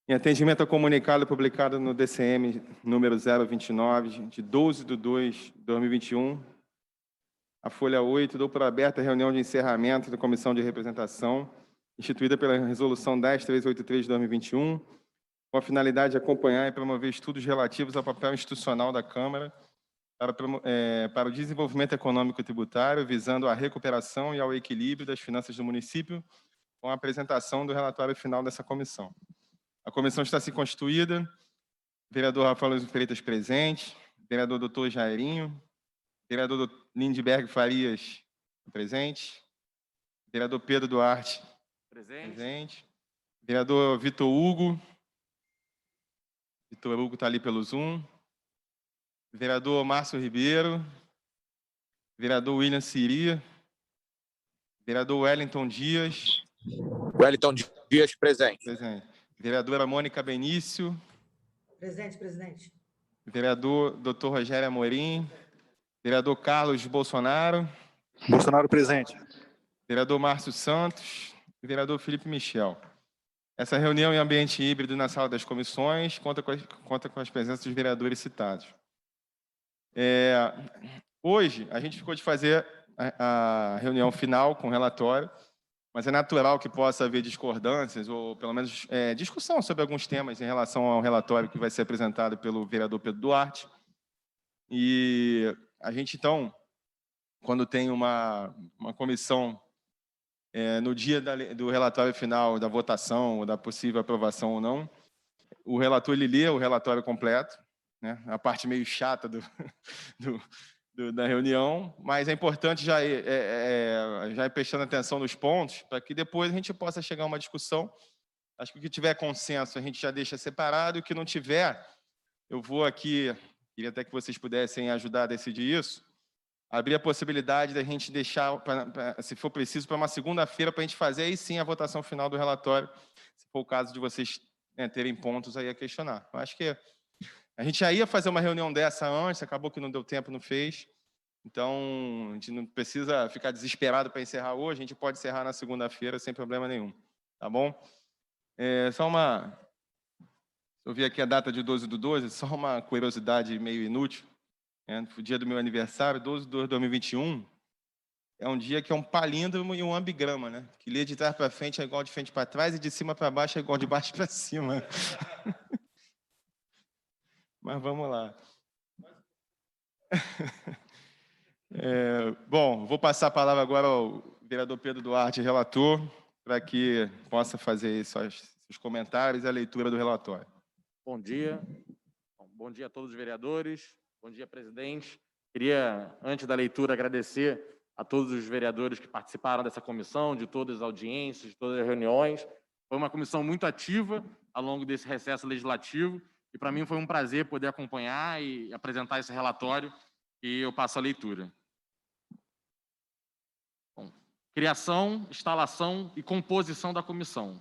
Em atendimento ao comunicado publicado no DCM número 029, de 12/2/2021, a folha 8, dou por aberta a reunião de encerramento da Comissão de Representação, instituída pela Resolução 10.383 de 2021, com a finalidade de acompanhar e promover estudos relativos ao papel institucional da Câmara para o desenvolvimento econômico e tributário, visando a recuperação e ao equilíbrio das finanças do município, com a apresentação do relatório final dessa comissão. A comissão está se constituída, vereador Rafael Luiz Freitas presente, vereador doutor Jairinho, vereador Lindbergh Farias presente, vereador Pedro Duarte presente, vereador Vitor Hugo está ali pelo Zoom, vereador Márcio Ribeiro, vereador William Siri, vereador Wellington Dias. Wellington Dias, presente. Vereadora Mônica Benício. Presente, presidente. Vereador Dr. Rogério Amorim. Vereador Carlos Bolsonaro. Bolsonaro, presente. Vereador Márcio Santos. E vereador Felipe Michel. Essa reunião em ambiente híbrido na sala das comissões conta com as presenças dos vereadores citados. Hoje, a gente ficou de fazer a reunião final com o relatório, mas é natural que possa haver discordâncias, ou pelo menos discussão sobre alguns temas em relação ao relatório que vai ser apresentado pelo vereador Pedro Duarte. E a gente, então, quando tem uma comissão, no dia do relatório final, da votação, ou da possível aprovação ou não, o relator ele lê o relatório completo, né, a parte meio chata da reunião, mas é importante já ir prestando atenção nos pontos, para que depois a gente possa chegar a uma discussão. Acho que o que tiver consenso a gente já deixa separado, e o que não tiver, eu vou aqui, queria até que vocês pudessem ajudar a decidir isso, abrir a possibilidade da gente deixar, se for preciso, para uma segunda-feira, para a gente fazer aí sim a votação final do relatório, se for o caso de vocês terem pontos aí a questionar. Eu acho que a gente já ia fazer uma reunião dessa antes, acabou que não deu tempo, não fez. Então, a gente não precisa ficar desesperado para encerrar hoje, a gente pode encerrar na segunda-feira sem problema nenhum. Tá bom? Só uma... Eu vi aqui a data de 12/12, só uma curiosidade meio inútil. O dia do meu aniversário, 12/2/2021, é um dia que é um palíndromo e um ambigrama, né? Que ler de trás para frente é igual de frente para trás e de cima para baixo é igual de baixo para cima. Mas vamos lá. Bom, vou passar a palavra agora ao vereador Pedro Duarte, relator, para que possa fazer seus comentários e a leitura do relatório. Bom dia. Bom dia a todos os vereadores. Bom dia, presidente. Queria, antes da leitura, agradecer a todos os vereadores que participaram dessa comissão, de todas as audiências, de todas as reuniões. Foi uma comissão muito ativa ao longo desse recesso legislativo, e para mim foi um prazer poder acompanhar e apresentar esse relatório, e eu passo a leitura. Bom, criação, instalação e composição da comissão.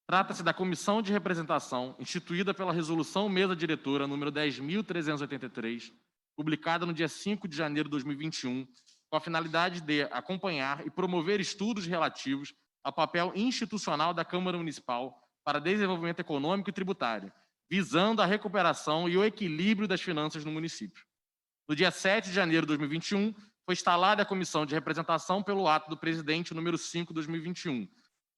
Trata-se da Comissão de Representação, instituída pela Resolução Mesa Diretora número 10.383, publicada no dia 5 de janeiro de 2021, com a finalidade de acompanhar e promover estudos relativos ao papel institucional da Câmara Municipal para desenvolvimento econômico e tributário, visando a recuperação e o equilíbrio das finanças no município. No dia 7 de janeiro de 2021, foi instalada a Comissão de Representação pelo ato do presidente número 5 de 2021,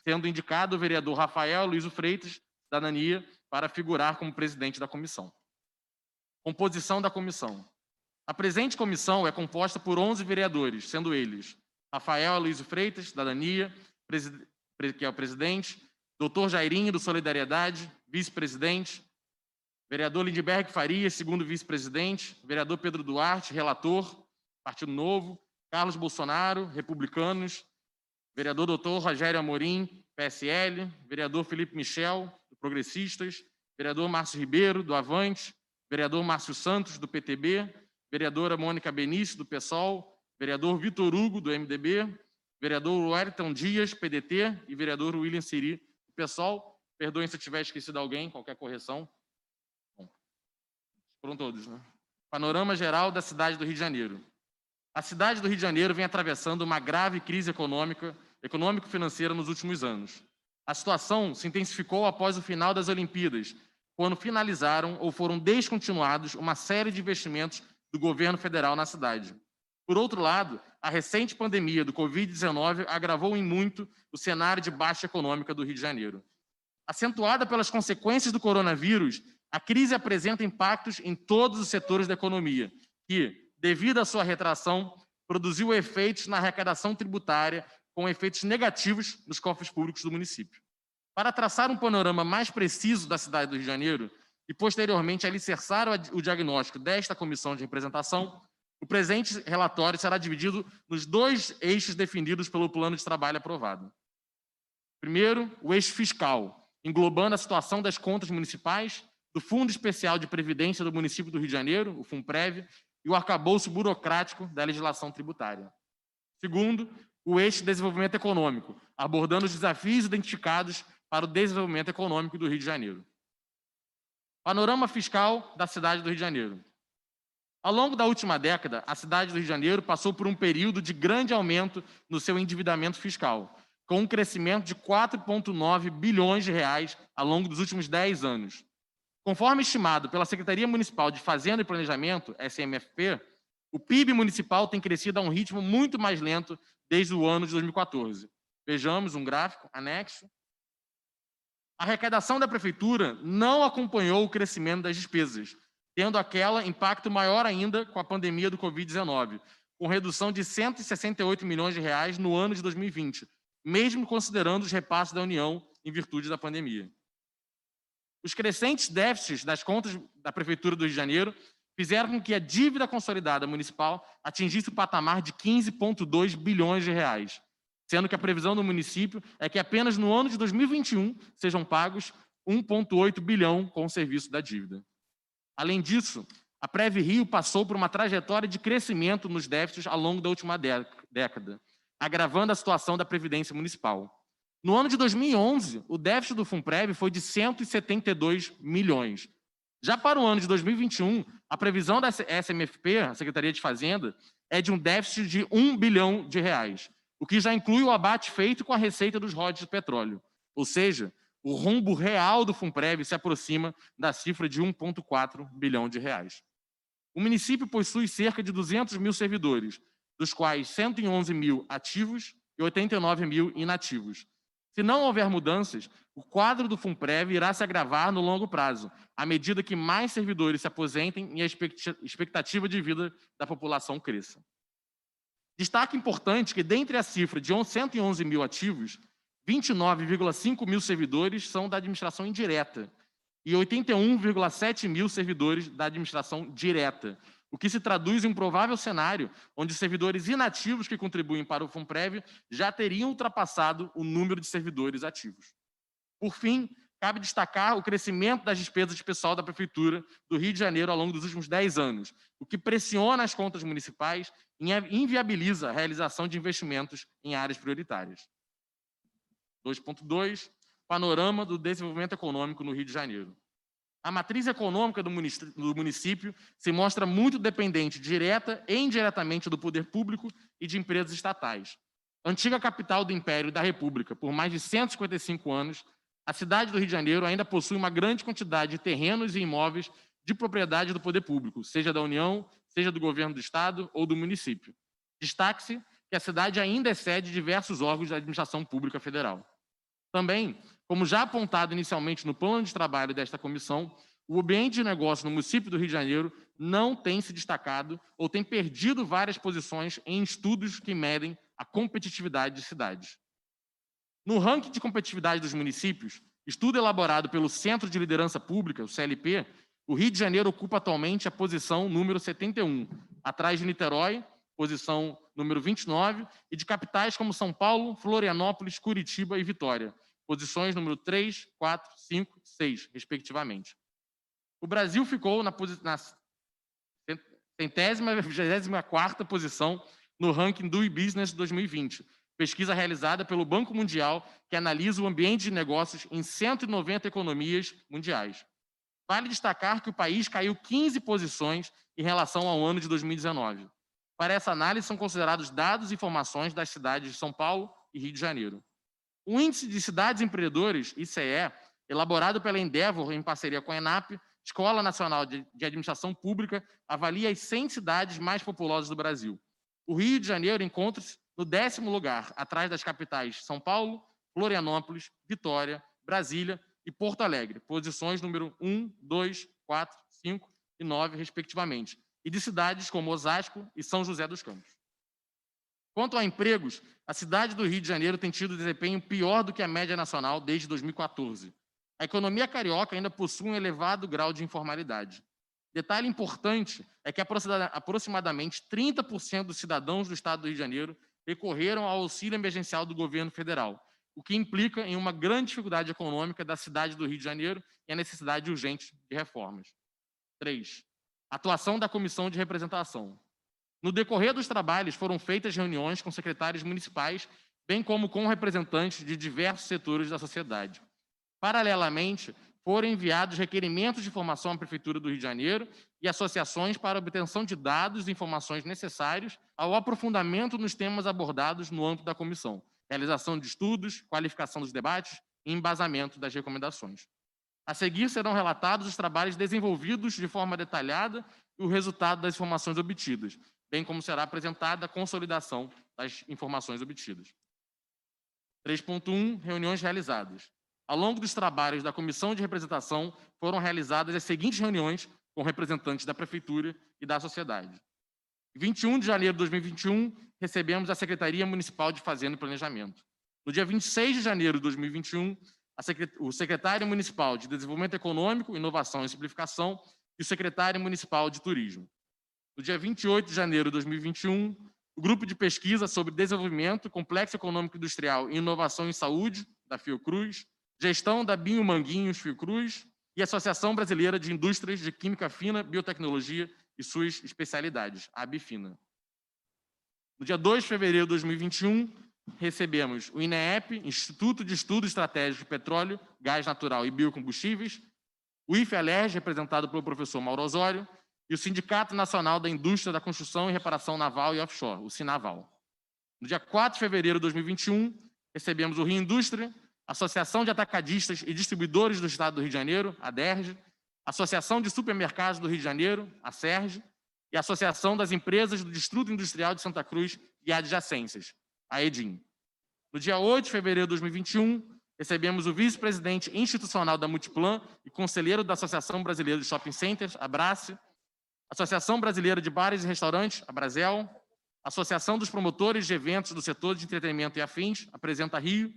sendo indicado o vereador Rafael Luiz Freitas, da Cidadania, para figurar como presidente da comissão. Composição da comissão. A presente comissão é composta por 11 vereadores, sendo eles Rafael Luiz Freitas, da Cidadania, que é o presidente, doutor Jairinho, do Solidariedade, vice-presidente, vereador Lindbergh Farias, segundo vice-presidente, vereador Pedro Duarte, relator, Partido Novo, Carlos Bolsonaro, Republicanos, vereador doutor Rogério Amorim, PSL, vereador Felipe Michel, do Progressistas, vereador Márcio Ribeiro, do Avante, vereador Márcio Santos, do PTB, vereadora Mônica Benício, do PSOL, vereador Vitor Hugo, do MDB, vereador Wellington Dias, PDT, e vereador William Siri, do PSOL. Perdoem se eu tiver esquecido alguém, qualquer correção. Bom, foram todos, né? Panorama geral da cidade do Rio de Janeiro. A cidade do Rio de Janeiro vem atravessando uma grave crise econômico-financeira nos últimos anos. A situação se intensificou após o final das Olimpíadas, quando finalizaram ou foram descontinuados uma série de investimentos do governo federal na cidade. Por outro lado, a recente pandemia do Covid-19 agravou em muito o cenário de baixa econômica do Rio de Janeiro. Acentuada pelas consequências do coronavírus, a crise apresenta impactos em todos os setores da economia, que, devido à sua retração, produziu efeitos na arrecadação tributária, com efeitos negativos nos cofres públicos do município. Para traçar um panorama mais preciso da cidade do Rio de Janeiro e, posteriormente, alicerçar o diagnóstico desta comissão de representação, o presente relatório será dividido nos 2 eixos definidos pelo plano de trabalho aprovado. Primeiro, o eixo fiscal, englobando a situação das contas municipais, do Fundo Especial de Previdência do município do Rio de Janeiro, o FUNPREV, e o arcabouço burocrático da legislação tributária. Segundo, o eixo desenvolvimento econômico, abordando os desafios identificados para o desenvolvimento econômico do Rio de Janeiro. Panorama fiscal da cidade do Rio de Janeiro. Ao longo da última década, a cidade do Rio de Janeiro passou por um período de grande aumento no seu endividamento fiscal, com um crescimento de 4,9 bilhões de reais ao longo dos últimos 10 anos. Conforme estimado pela Secretaria Municipal de Fazenda e Planejamento, SMFP, o PIB municipal tem crescido a um ritmo muito mais lento desde o ano de 2014. Vejamos um gráfico anexo. A arrecadação da prefeitura não acompanhou o crescimento das despesas, tendo aquela impacto maior ainda com a pandemia do Covid-19, com redução de 168 milhões de reais no ano de 2020, mesmo considerando os repasses da União em virtude da pandemia. Os crescentes déficits das contas da Prefeitura do Rio de Janeiro fizeram com que a dívida consolidada municipal atingisse o patamar de 15,2 bilhões de reais, sendo que a previsão do município é que apenas no ano de 2021 sejam pagos 1,8 bilhão com o serviço da dívida. Além disso, a Prev Rio passou por uma trajetória de crescimento nos déficits ao longo da última década, agravando a situação da Previdência Municipal. No ano de 2011, o déficit do FUNPREV foi de 172 milhões. Já para o ano de 2021, a previsão da SMFP, a Secretaria de Fazenda, é de um déficit de 1 bilhão de reais, o que já inclui o abate feito com a receita dos royalties de petróleo. Ou seja, o rombo real do FUNPREV se aproxima da cifra de 1,4 bilhão de reais. O município possui cerca de 200 mil servidores, dos quais 111 mil ativos e 89 mil inativos. Se não houver mudanças, o quadro do FUNPREV irá se agravar no longo prazo, à medida que mais servidores se aposentem e a expectativa de vida da população cresça. Destaque importante que, dentre a cifra de 111 mil ativos, 29,5 mil servidores são da administração indireta e 81,7 mil servidores da administração direta, o que se traduz em um provável cenário onde os servidores inativos que contribuem para o FUNPREV já teriam ultrapassado o número de servidores ativos. Por fim, cabe destacar o crescimento das despesas de pessoal da Prefeitura do Rio de Janeiro ao longo dos últimos 10 anos, o que pressiona as contas municipais e inviabiliza a realização de investimentos em áreas prioritárias. 2.2. Panorama do desenvolvimento econômico no Rio de Janeiro. A matriz econômica do município se mostra muito dependente, direta e indiretamente, do poder público e de empresas estatais. Antiga capital do Império e da República por mais de 155 anos, a cidade do Rio de Janeiro ainda possui uma grande quantidade de terrenos e imóveis de propriedade do poder público, seja da União, seja do governo do Estado ou do município. Destaque-se que a cidade ainda é sede de diversos órgãos da administração pública federal. Também, como já apontado inicialmente no plano de trabalho desta comissão, o ambiente de negócio no município do Rio de Janeiro não tem se destacado ou tem perdido várias posições em estudos que medem a competitividade de cidades. No ranking de competitividade dos municípios, estudo elaborado pelo Centro de Liderança Pública, o CLP, o Rio de Janeiro ocupa atualmente a posição número 71, atrás de Niterói, posição número 29, e de capitais como São Paulo, Florianópolis, Curitiba e Vitória, posições número 3, 4, 5, 6, respectivamente. O Brasil ficou na 124ª posição no ranking do e-Business 2020, pesquisa realizada pelo Banco Mundial, que analisa o ambiente de negócios em 190 economias mundiais. Vale destacar que o país caiu 15 posições em relação ao ano de 2019. Para essa análise, são considerados dados e informações das cidades de São Paulo e Rio de Janeiro. O Índice de Cidades Empreendedoras, ICE, elaborado pela Endeavor em parceria com a ENAP, Escola Nacional de Administração Pública, avalia as 100 cidades mais populosas do Brasil. O Rio de Janeiro encontra-se no 10º lugar, atrás das capitais São Paulo, Florianópolis, Vitória, Brasília e Porto Alegre, posições número 1, 2, 4, 5 e 9, respectivamente, e de cidades como Osasco e São José dos Campos. Quanto a empregos, a cidade do Rio de Janeiro tem tido desempenho pior do que a média nacional desde 2014. A economia carioca ainda possui um elevado grau de informalidade. Detalhe importante é que aproximadamente 30% dos cidadãos do estado do Rio de Janeiro recorreram ao auxílio emergencial do governo federal, o que implica em uma grande dificuldade econômica da cidade do Rio de Janeiro e a necessidade urgente de reformas. 3. Atuação da Comissão de Representação. No decorrer dos trabalhos, foram feitas reuniões com secretários municipais, bem como com representantes de diversos setores da sociedade. Paralelamente, foram enviados requerimentos de informação à Prefeitura do Rio de Janeiro e associações para obtenção de dados e informações necessários ao aprofundamento nos temas abordados no âmbito da comissão, realização de estudos, qualificação dos debates e embasamento das recomendações. A seguir serão relatados os trabalhos desenvolvidos de forma detalhada e o resultado das informações obtidas, bem como será apresentada a consolidação das informações obtidas. 3.1. Reuniões realizadas. Ao longo dos trabalhos da Comissão de Representação, foram realizadas as seguintes reuniões com representantes da Prefeitura e da sociedade. Em 21 de janeiro de 2021, recebemos a Secretaria Municipal de Fazenda e Planejamento. No dia 26 de janeiro de 2021, o secretário municipal de Desenvolvimento Econômico, Inovação e Simplificação e o secretário municipal de Turismo. No dia 28 de janeiro de 2021, o Grupo de Pesquisa sobre Desenvolvimento, Complexo Econômico Industrial e Inovação em Saúde, da Fiocruz, Gestão da Biomanguinhos Fiocruz e Associação Brasileira de Indústrias de Química Fina, Biotecnologia e suas especialidades, a ABFINA. No dia 2 de fevereiro de 2021, recebemos o INEP, Instituto de Estudos Estratégicos de Petróleo, Gás Natural e Biocombustíveis, o IFE-ALERJ, representado pelo professor Mauro Osório, e o Sindicato Nacional da Indústria da Construção e Reparação Naval e Offshore, o SINAVAL. No dia 4 de fevereiro de 2021, recebemos o Rio Indústria, Associação de Atacadistas e Distribuidores do Estado do Rio de Janeiro, a DERJ, Associação de Supermercados do Rio de Janeiro, a SERJ, e a Associação das Empresas do Distrito Industrial de Santa Cruz e Adjacências, a EDIM. No dia 8 de fevereiro de 2021, recebemos o vice-presidente institucional da Multiplan e conselheiro da Associação Brasileira de Shopping Centers, a Brace, Associação Brasileira de Bares e Restaurantes, a Brasel, Associação dos Promotores de Eventos do Setor de Entretenimento e Afins, apresenta Rio,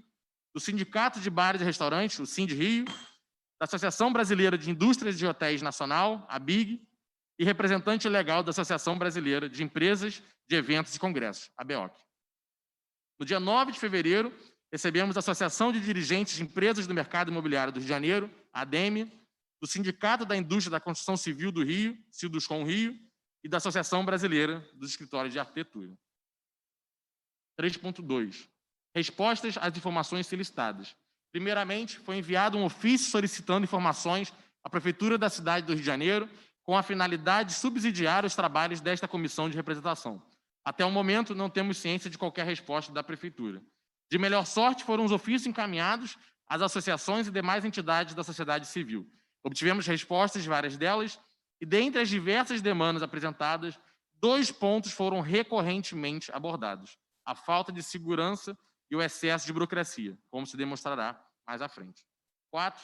do Sindicato de Bares e Restaurantes, o SIND Rio, da Associação Brasileira de Indústrias de Hotéis Nacional, a BIG, e representante legal da Associação Brasileira de Empresas de Eventos e Congressos, a BEOC. No dia 9 de fevereiro, recebemos a Associação de Dirigentes de Empresas do Mercado Imobiliário do Rio de Janeiro, a ADEME, do Sindicato da Indústria da Construção Civil do Rio, Silduscom Rio, e da Associação Brasileira dos Escritórios de Arquitetura. 3.2. Respostas às informações solicitadas. Primeiramente, foi enviado um ofício solicitando informações à Prefeitura da cidade do Rio de Janeiro com a finalidade de subsidiar os trabalhos desta comissão de representação. Até o momento, não temos ciência de qualquer resposta da Prefeitura. De melhor sorte, foram os ofícios encaminhados às associações e demais entidades da sociedade civil. Obtivemos respostas de várias delas e, dentre as diversas demandas apresentadas, 2 pontos foram recorrentemente abordados: a falta de segurança e o excesso de burocracia, como se demonstrará mais à frente. 4.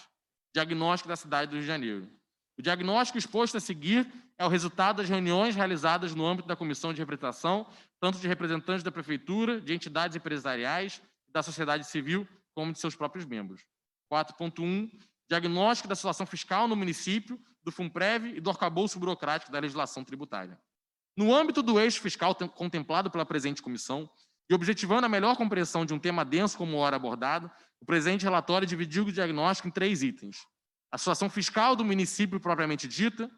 Diagnóstico da cidade do Rio de Janeiro. O diagnóstico exposto a seguir é o resultado das reuniões realizadas no âmbito da Comissão de Representação, tanto de representantes da Prefeitura, de entidades empresariais, da sociedade civil, como de seus próprios membros. 4.1. Diagnóstico da situação fiscal no município, do FUNPREV e do arcabouço burocrático da legislação tributária. No âmbito do eixo fiscal contemplado pela presente comissão, e objetivando a melhor compreensão de um tema denso como ora abordado, o presente relatório dividiu o diagnóstico em 3 itens: a situação fiscal do município propriamente dita,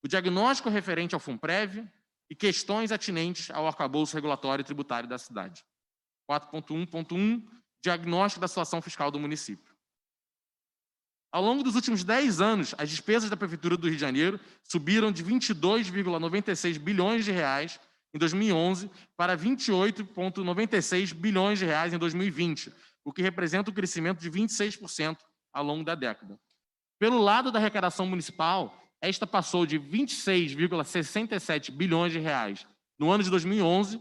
o diagnóstico referente ao FUNPREV e questões atinentes ao arcabouço regulatório e tributário da cidade. 4.1.1. Diagnóstico da situação fiscal do município. Ao longo dos últimos 10 anos, as despesas da Prefeitura do Rio de Janeiro subiram de 22,96 bilhões de reais em 2011 para 28,96 bilhões de reais em 2020, o que representa um crescimento de 26% ao longo da década. Pelo lado da arrecadação municipal, esta passou de 26,67 bilhões de reais no ano de 2011,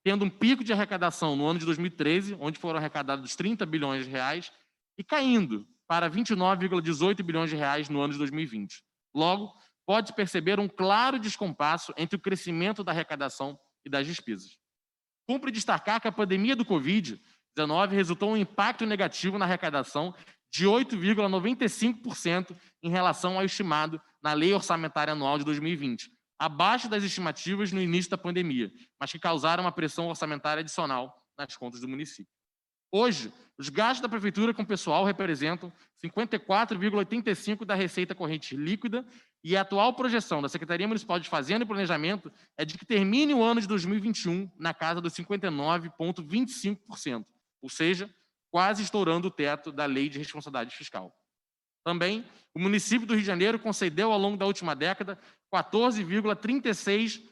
tendo um pico de arrecadação no ano de 2013, onde foram arrecadados 30 bilhões de reais, e caindo para 29,18 bilhões de reais no ano de 2020. Logo, pode perceber um claro descompasso entre o crescimento da arrecadação e das despesas. Cumpre destacar que a pandemia do Covid-19 resultou em um impacto negativo na arrecadação de 8,95% em relação ao estimado na Lei Orçamentária Anual de 2020, abaixo das estimativas no início da pandemia, mas que causaram uma pressão orçamentária adicional nas contas do município. Hoje, os gastos da Prefeitura com pessoal representam 54,85% da receita corrente líquida e a atual projeção da Secretaria Municipal de Fazenda e Planejamento é de que termine o ano de 2021 na casa dos 59,25%, ou seja, quase estourando o teto da Lei de Responsabilidade Fiscal. Também, o município do Rio de Janeiro concedeu ao longo da última década 14,36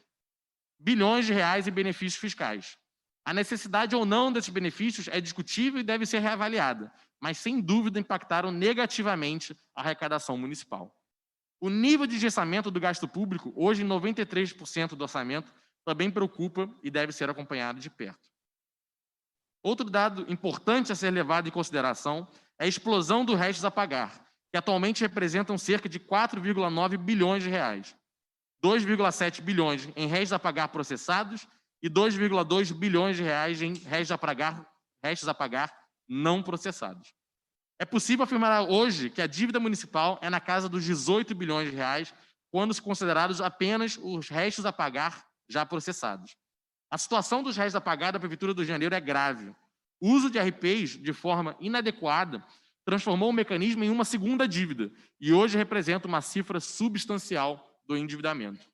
bilhões de reais em benefícios fiscais. A necessidade ou não desses benefícios é discutível e deve ser reavaliada, mas sem dúvida impactaram negativamente a arrecadação municipal. O nível de engessamento do gasto público, hoje em 93% do orçamento, também preocupa e deve ser acompanhado de perto. Outro dado importante a ser levado em consideração é a explosão dos restos a pagar, que atualmente representam cerca de 4,9 bilhões de reais. 2,7 bilhões em restos a pagar processados e 2,2 bilhões de reais em restos a pagar não processados. É possível afirmar hoje que a dívida municipal é na casa dos 18 bilhões de reais, quando se considerados apenas os restos a pagar já processados. A situação dos restos a pagar da Prefeitura do Rio de Janeiro é grave. O uso de RPs de forma inadequada transformou o mecanismo em uma segunda dívida e hoje representa uma cifra substancial do endividamento.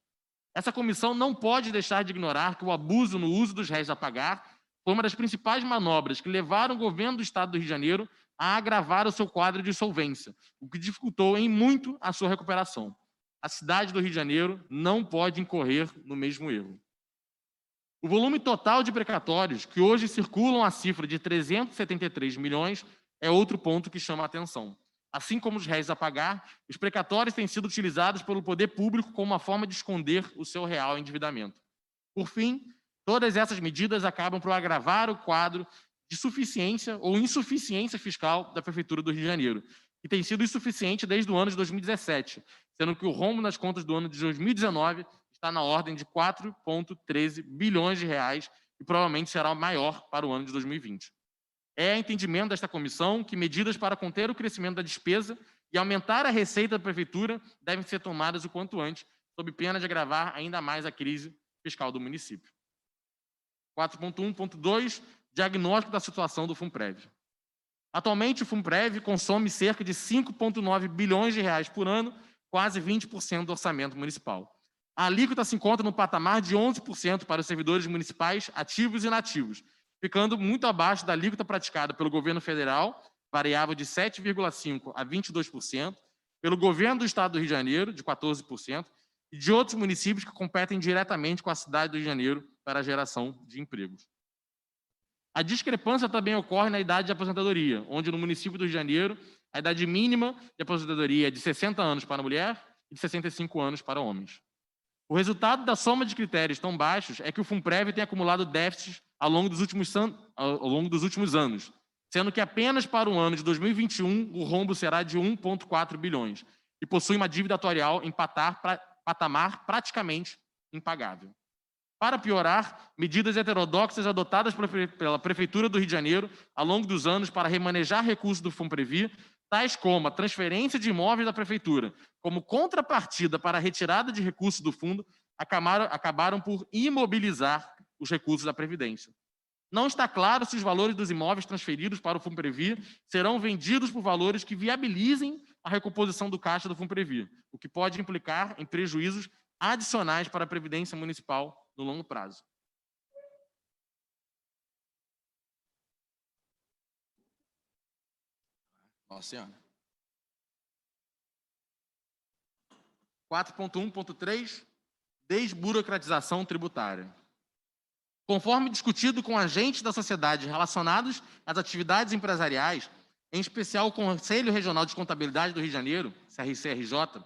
Essa comissão não pode deixar de ignorar que o abuso no uso dos restos a pagar foi uma das principais manobras que levaram o governo do Estado do Rio de Janeiro a agravar o seu quadro de insolvência, o que dificultou em muito a sua recuperação. A cidade do Rio de Janeiro não pode incorrer no mesmo erro. O volume total de precatórios, que hoje circulam a cifra de 373 milhões, é outro ponto que chama a atenção. Assim como os réis a pagar, os precatórios têm sido utilizados pelo poder público como uma forma de esconder o seu real endividamento. Por fim, todas essas medidas acabam por agravar o quadro de suficiência ou insuficiência fiscal da Prefeitura do Rio de Janeiro, que tem sido insuficiente desde o ano de 2017, sendo que o rombo nas contas do ano de 2019 está na ordem de 4,13 bilhões de reais e provavelmente será maior para o ano de 2020. É entendimento desta comissão que medidas para conter o crescimento da despesa e aumentar a receita da Prefeitura devem ser tomadas o quanto antes, sob pena de agravar ainda mais a crise fiscal do município. 4.1.2, diagnóstico da situação do Funprev. Atualmente, o Funprev consome cerca de 5,9 bilhões de reais por ano, quase 20% do orçamento municipal. A alíquota se encontra no patamar de 11% para os servidores municipais ativos e inativos, ficando muito abaixo da alíquota praticada pelo governo federal, variável de 7,5% a 22%, pelo governo do Estado do Rio de Janeiro, de 14%, e de outros municípios que competem diretamente com a cidade do Rio de Janeiro para a geração de empregos. A discrepância também ocorre na idade de aposentadoria, onde no município do Rio de Janeiro, a idade mínima de aposentadoria é de 60 anos para a mulher e de 65 anos para homens. O resultado da soma de critérios tão baixos é que o Funprev tem acumulado déficits ao longo dos últimos anos, sendo que apenas para o ano de 2021 o rombo será de 1,4 bilhões e possui uma dívida atuarial em patamar praticamente impagável. Para piorar, medidas heterodoxas adotadas pela Prefeitura do Rio de Janeiro ao longo dos anos para remanejar recursos do Funprevi, tais como a transferência de imóveis da Prefeitura como contrapartida para a retirada de recursos do fundo, acabaram por imobilizar os recursos da Previdência. Não está claro se os valores dos imóveis transferidos para o Funprevi serão vendidos por valores que viabilizem a recomposição do caixa do Funprevi, o que pode implicar em prejuízos adicionais para a Previdência Municipal no longo prazo. Nossa Senhora. 4.1.3, desburocratização tributária. Conforme discutido com agentes da sociedade relacionados às atividades empresariais, em especial o Conselho Regional de Contabilidade do Rio de Janeiro, CRC-RJ,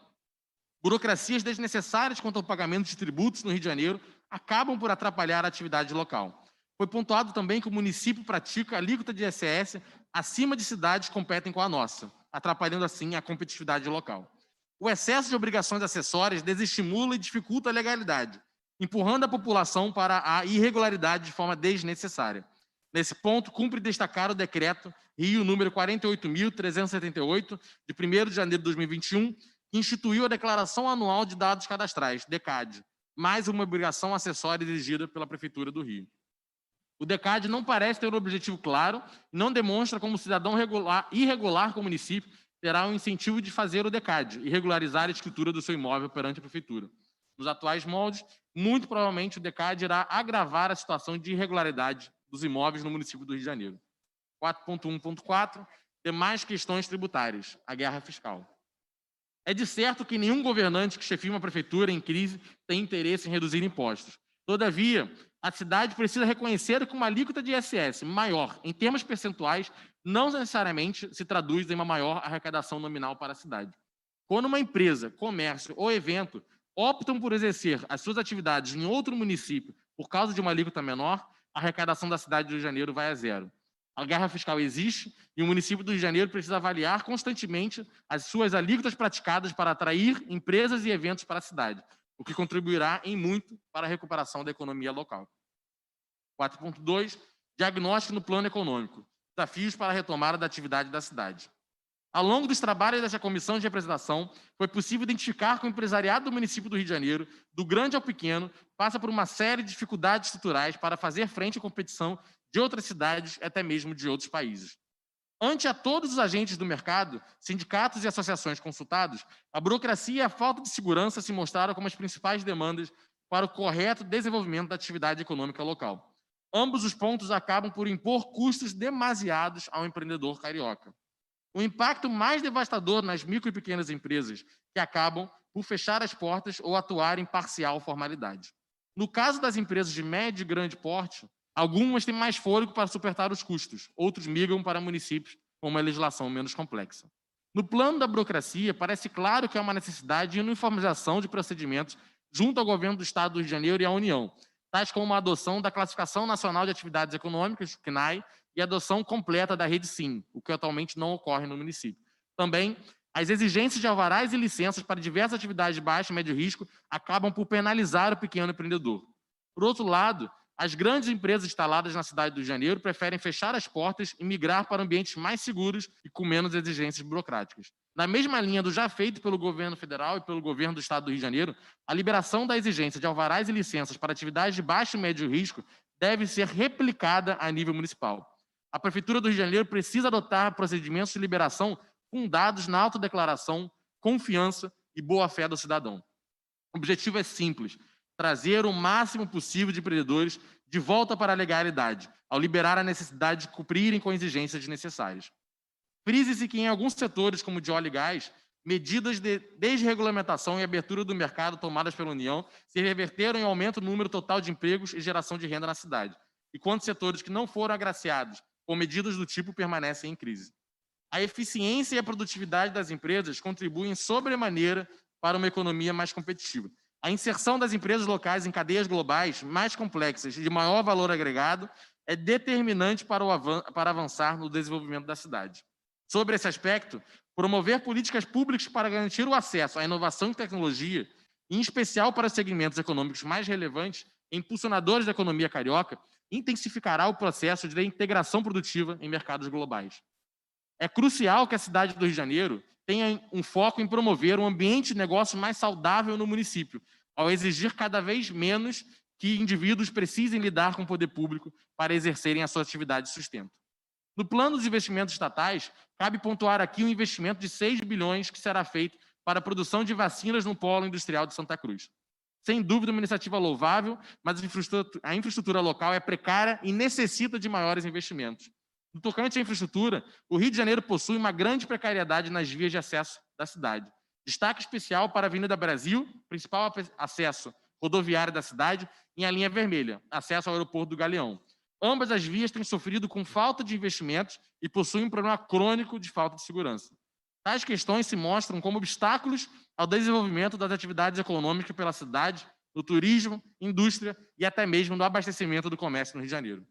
burocracias desnecessárias quanto ao pagamento de tributos no Rio de Janeiro acabam por atrapalhar a atividade local. Foi pontuado também que o município pratica alíquota de ICS acima de cidades que competem com a nossa, atrapalhando assim a competitividade local. O excesso de obrigações acessórias desestimula e dificulta a legalidade, empurrando a população para a irregularidade de forma desnecessária. Nesse ponto, cumpre destacar o decreto Rio número 48.378, de 1º de janeiro de 2021, que instituiu a Declaração Anual de Dados Cadastrais, DECAD, mais uma obrigação acessória exigida pela Prefeitura do Rio. O DECAD não parece ter um objetivo claro e não demonstra como o cidadão irregular com o município terá um incentivo de fazer o DECAD e regularizar a escritura do seu imóvel perante a Prefeitura. Nos atuais moldes, muito provavelmente o DECAD irá agravar a situação de irregularidade dos imóveis no município do Rio de Janeiro. 4.1.4, demais questões tributárias, a guerra fiscal. É de certo que nenhum governante que chefia uma prefeitura em crise tem interesse em reduzir impostos. Todavia, a cidade precisa reconhecer que uma alíquota de ISS maior, em termos percentuais, não necessariamente se traduz em uma maior arrecadação nominal para a cidade. Quando uma empresa, comércio ou evento optam por exercer as suas atividades em outro município por causa de uma alíquota menor, a arrecadação da cidade do Rio de Janeiro vai a zero. A guerra fiscal existe e o município do Rio de Janeiro precisa avaliar constantemente as suas alíquotas praticadas para atrair empresas e eventos para a cidade, o que contribuirá em muito para a recuperação da economia local. 4.2, diagnóstico no plano econômico, desafios para a retomada da atividade da cidade. Ao longo dos trabalhos desta comissão de representação, foi possível identificar que o empresariado do município do Rio de Janeiro, do grande ao pequeno, passa por uma série de dificuldades estruturais para fazer frente à competição de outras cidades, até mesmo de outros países. Ante a todos os agentes do mercado, sindicatos e associações consultados, a burocracia e a falta de segurança se mostraram como as principais demandas para o correto desenvolvimento da atividade econômica local. Ambos os pontos acabam por impor custos demasiados ao empreendedor carioca. O impacto mais devastador nas micro e pequenas empresas, que acabam por fechar as portas ou atuar em parcial formalidade. No caso das empresas de médio e grande porte, algumas têm mais fôlego para suportar os custos, outros migram para municípios com uma legislação menos complexa. No plano da burocracia, parece claro que há uma necessidade de uniformização de procedimentos junto ao governo do Estado do Rio de Janeiro e à União, tais como a adoção da Classificação Nacional de Atividades Econômicas, CNAE, e a adoção completa da Rede SIM, o que atualmente não ocorre no município. Também, as exigências de alvarás e licenças para diversas atividades de baixo e médio risco acabam por penalizar o pequeno empreendedor. Por outro lado, as grandes empresas instaladas na cidade do Rio de Janeiro preferem fechar as portas e migrar para ambientes mais seguros e com menos exigências burocráticas. Na mesma linha do já feito pelo governo federal e pelo governo do Estado do Rio de Janeiro, a liberação da exigência de alvarás e licenças para atividades de baixo e médio risco deve ser replicada a nível municipal. A Prefeitura do Rio de Janeiro precisa adotar procedimentos de liberação fundados na autodeclaração, confiança e boa-fé do cidadão. O objetivo é simples: trazer o máximo possível de empreendedores de volta para a legalidade, ao liberar a necessidade de cumprirem com exigências desnecessárias. Frise-se que em alguns setores, como de óleo e gás, medidas de desregulamentação e abertura do mercado tomadas pela União se reverteram em aumento no número total de empregos e geração de renda na cidade, enquanto setores que não foram agraciados com medidas do tipo permanecem em crise. A eficiência e a produtividade das empresas contribuem sobremaneira para uma economia mais competitiva. A inserção das empresas locais em cadeias globais mais complexas e de maior valor agregado é determinante para avançar no desenvolvimento da cidade. Sobre esse aspecto, promover políticas públicas para garantir o acesso à inovação e tecnologia, em especial para os segmentos econômicos mais relevantes e impulsionadores da economia carioca, intensificará o processo de integração produtiva em mercados globais. É crucial que a cidade do Rio de Janeiro tenha um foco em promover um ambiente de negócio mais saudável no município, ao exigir cada vez menos que indivíduos precisem lidar com o poder público para exercerem a sua atividade de sustento. No plano dos investimentos estatais, cabe pontuar aqui um investimento de 6 bilhões que será feito para a produção de vacinas no polo industrial de Santa Cruz. Sem dúvida, uma iniciativa louvável, mas a infraestrutura local é precária e necessita de maiores investimentos. No tocante à infraestrutura, o Rio de Janeiro possui uma grande precariedade nas vias de acesso da cidade. Destaque especial para a Avenida Brasil, principal acesso rodoviária da cidade em a linha vermelha, acesso ao aeroporto do Galeão. Ambas as vias têm sofrido com falta de investimentos e possuem um problema crônico de falta de segurança. Tais questões se mostram como obstáculos ao desenvolvimento das atividades econômicas pela cidade, do turismo, indústria e até mesmo do abastecimento do comércio no Rio de Janeiro.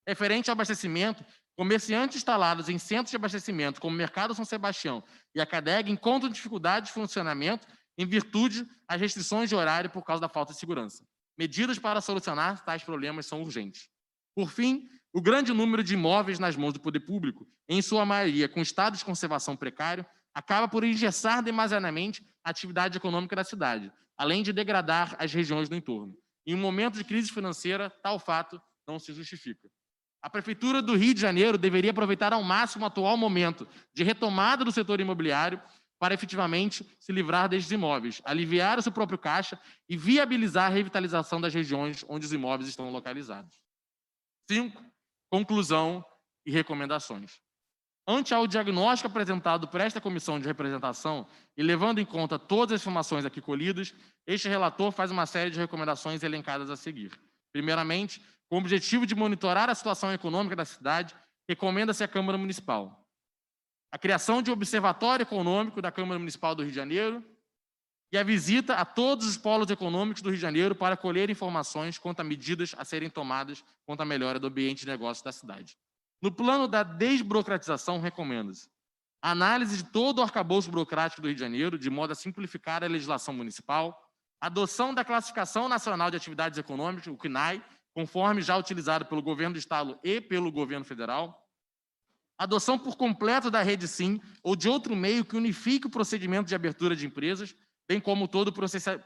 Referente ao abastecimento, comerciantes instalados em centros de abastecimento, como o Mercado São Sebastião e a CADEG, encontram dificuldade de funcionamento em virtude das restrições de horário por causa da falta de segurança. Medidas para solucionar tais problemas são urgentes. Por fim, o grande número de imóveis nas mãos do poder público, em sua maioria com estado de conservação precário, acaba por engessar demasiadamente a atividade econômica da cidade, além de degradar as regiões do entorno. Em um momento de crise financeira, tal fato não se justifica. A Prefeitura do Rio de Janeiro deveria aproveitar ao máximo o atual momento de retomada do setor imobiliário para efetivamente se livrar destes imóveis, aliviar o seu próprio caixa e viabilizar a revitalização das regiões onde os imóveis estão localizados. 5. Conclusão e recomendações. Ante ao diagnóstico apresentado por esta comissão de representação e levando em conta todas as informações aqui colhidas, este relator faz uma série de recomendações elencadas a seguir. Primeiramente, com o objetivo de monitorar a situação econômica da cidade, recomenda-se à Câmara Municipal a criação de um observatório econômico da Câmara Municipal do Rio de Janeiro e a visita a todos os polos econômicos do Rio de Janeiro para colher informações quanto a medidas a serem tomadas quanto à melhora do ambiente de negócios da cidade. No plano da desburocratização, recomenda-se a análise de todo o arcabouço burocrático do Rio de Janeiro, de modo a simplificar a legislação municipal, a adoção da Classificação Nacional de Atividades Econômicas, o CNAE, conforme já utilizado pelo Governo do Estado e pelo Governo Federal, adoção por completo da rede SIM ou de outro meio que unifique o procedimento de abertura de empresas, bem como todo o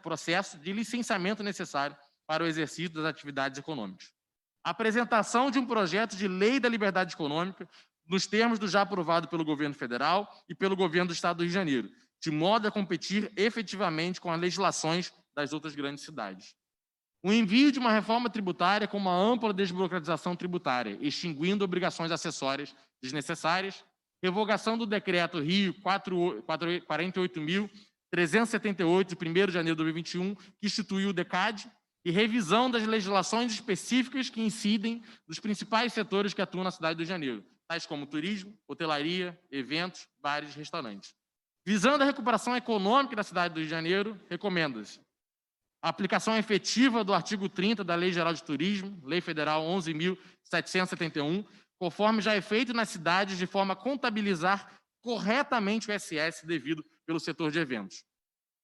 processo de licenciamento necessário para o exercício das atividades econômicas. A apresentação de um projeto de lei da liberdade econômica nos termos do já aprovado pelo Governo Federal e pelo Governo do Estado do Rio de Janeiro, de modo a competir efetivamente com as legislações das outras grandes cidades. O envio de uma reforma tributária com uma ampla desburocratização tributária, extinguindo obrigações acessórias desnecessárias, revogação do decreto Rio 48.378, de 1º de janeiro de 2021, que instituiu o DECAD, e revisão das legislações específicas que incidem nos principais setores que atuam na cidade do Rio de Janeiro, tais como turismo, hotelaria, eventos, bares e restaurantes. Visando a recuperação econômica da cidade do Rio de Janeiro, recomenda-se a aplicação efetiva do artigo 30 da Lei Geral de Turismo, Lei Federal 11.771, conforme já é feito nas cidades, de forma a contabilizar corretamente o ISS devido pelo setor de eventos.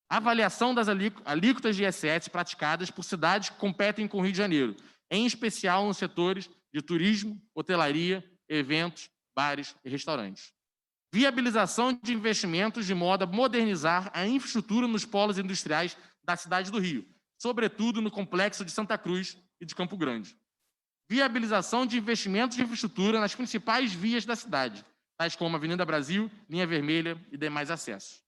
Avaliação das alíquotas de ISS praticadas por cidades que competem com o Rio de Janeiro, em especial nos setores de turismo, hotelaria, eventos, bares e restaurantes. Viabilização de investimentos de modo a modernizar a infraestrutura nos polos industriais da cidade do Rio, sobretudo no complexo de Santa Cruz e de Campo Grande. Viabilização de investimentos de infraestrutura nas principais vias da cidade, tais como Avenida Brasil, Linha Vermelha e demais acessos.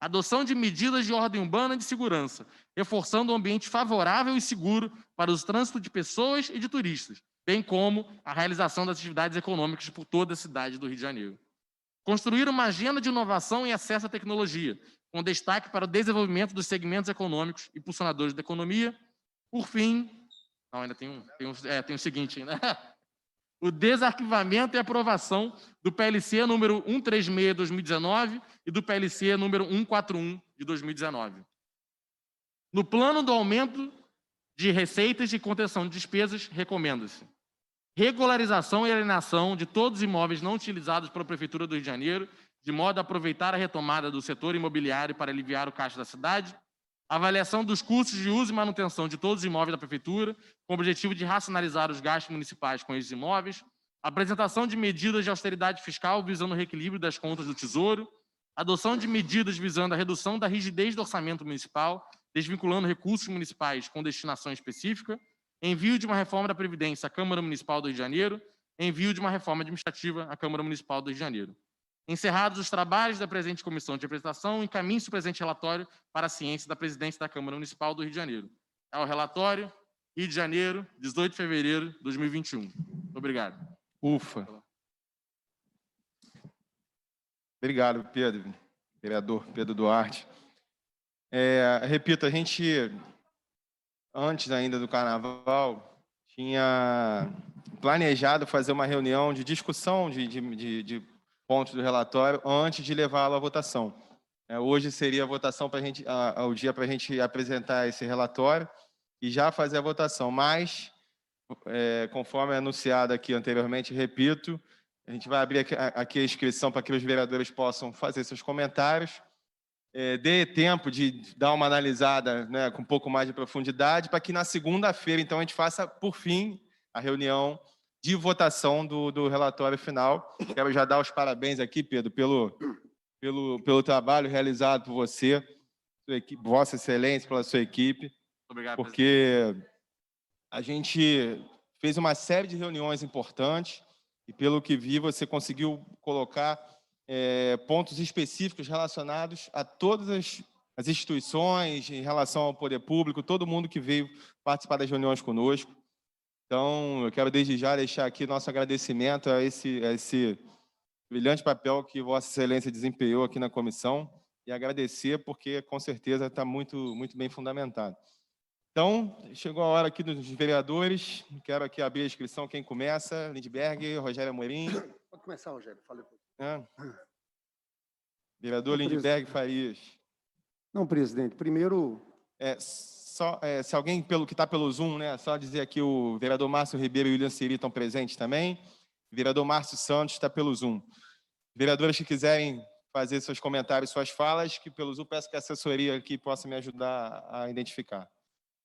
Adoção de medidas de ordem urbana e de segurança, reforçando um ambiente favorável e seguro para o trânsito de pessoas e de turistas, bem como a realização das atividades econômicas por toda a cidade do Rio de Janeiro. Construir uma agenda de inovação e acesso à tecnologia, com destaque para o desenvolvimento dos segmentos econômicos e impulsionadores da economia. Por fim, ainda tem o seguinte, né? O desarquivamento e aprovação do PLC número 136 de 2019 e do PLC número 141 de 2019. No plano do aumento de receitas e contenção de despesas, recomenda-se regularização e alienação de todos os imóveis não utilizados pela Prefeitura do Rio de Janeiro, de modo a aproveitar a retomada do setor imobiliário para aliviar o caixa da cidade, avaliação dos custos de uso e manutenção de todos os imóveis da Prefeitura, com o objetivo de racionalizar os gastos municipais com esses imóveis, apresentação de medidas de austeridade fiscal visando o reequilíbrio das contas do Tesouro, adoção de medidas visando a redução da rigidez do orçamento municipal, desvinculando recursos municipais com destinação específica, envio de uma reforma da Previdência à Câmara Municipal do Rio de Janeiro, envio de uma reforma administrativa à Câmara Municipal do Rio de Janeiro. Encerrados os trabalhos da presente comissão de representação, encaminhe-se o presente relatório para a ciência da presidência da Câmara Municipal do Rio de Janeiro. É o relatório, Rio de Janeiro, 18 de fevereiro de 2021. Obrigado. Ufa. Obrigado, Pedro. Vereador Pedro Duarte. Repito, a gente antes ainda do Carnaval, tinha planejado fazer uma reunião de discussão de pontos do relatório antes de levá-lo à votação. Hoje seria a votação para a gente, o dia para a gente apresentar esse relatório e já fazer a votação. Mas, conforme anunciado aqui anteriormente, repito, a gente vai abrir aqui a inscrição para que os vereadores possam fazer seus comentários. Dê tempo de dar uma analisada, né, com um pouco mais de profundidade, para que na segunda-feira, então, a gente faça, por fim, a reunião de votação do relatório final. Quero já dar os parabéns aqui, Pedro, pelo trabalho realizado por você, sua equipe, Vossa Excelência, pela sua equipe. Obrigado, porque a gente fez uma série de reuniões importantes e, pelo que vi, você conseguiu colocar pontos específicos relacionados a todas as instituições, em relação ao poder público, todo mundo que veio participar das reuniões conosco. Então, eu quero desde já deixar aqui nosso agradecimento a esse brilhante papel que Vossa Excelência desempenhou aqui na comissão e agradecer porque, com certeza, está muito, muito bem fundamentado. Então, chegou a hora aqui dos vereadores. Quero aqui abrir a inscrição. Quem começa? Lindbergh, Rogério Amorim. Pode começar, Rogério. Falei. Vereador Lindbergh Farias. Não, presidente. Primeiro... se alguém que está pelo Zoom, né? Só dizer aqui o vereador Márcio Ribeiro e o William Siri estão presentes também. O vereador Márcio Santos está pelo Zoom. Vereadores que quiserem fazer seus comentários, suas falas, que pelo Zoom, peço que a assessoria aqui possa me ajudar a identificar.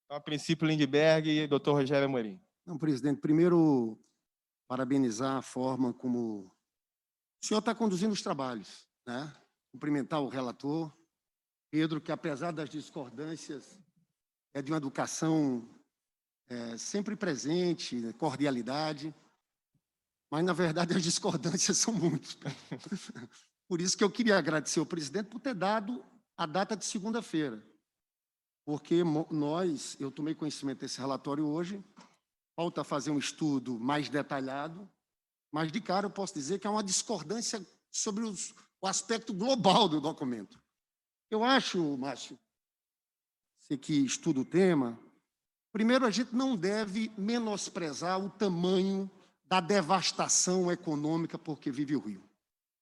Então, a princípio, Lindbergh e doutor Rogério Amorim. Não, presidente. Primeiro, parabenizar a forma como o senhor está conduzindo os trabalhos, né? Cumprimentar o relator, Pedro, que apesar das discordâncias, é de uma educação sempre presente, cordialidade, mas, na verdade, as discordâncias são muitas. Por isso que eu queria agradecer ao presidente por ter dado a data de segunda-feira, porque eu tomei conhecimento desse relatório hoje, falta fazer um estudo mais detalhado, mas, de cara, eu posso dizer que há uma discordância sobre o aspecto global do documento. Eu acho, Márcio, você que estuda o tema, primeiro, a gente não deve menosprezar o tamanho da devastação econômica porque vive o Rio.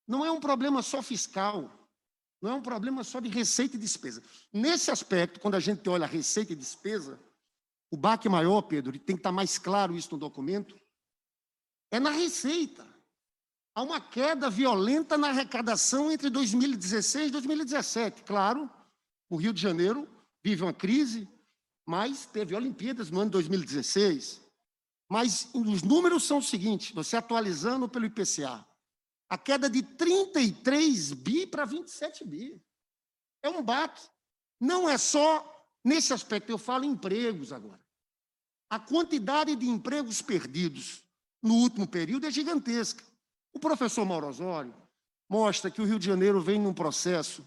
Não é um problema só fiscal, não é um problema só de receita e despesa. Nesse aspecto, quando a gente olha a receita e despesa, o baque maior, Pedro, e tem que estar mais claro isso no documento, é na receita. Há uma queda violenta na arrecadação entre 2016 e 2017. Claro, o Rio de Janeiro vive uma crise, mas teve Olimpíadas no ano de 2016. Mas os números são os seguintes, você atualizando pelo IPCA, a queda de 33 bi para 27 bi. É um baque. Não é só nesse aspecto, eu falo em empregos agora. A quantidade de empregos perdidos no último período é gigantesca. O professor Mauro Osório mostra que o Rio de Janeiro vem num processo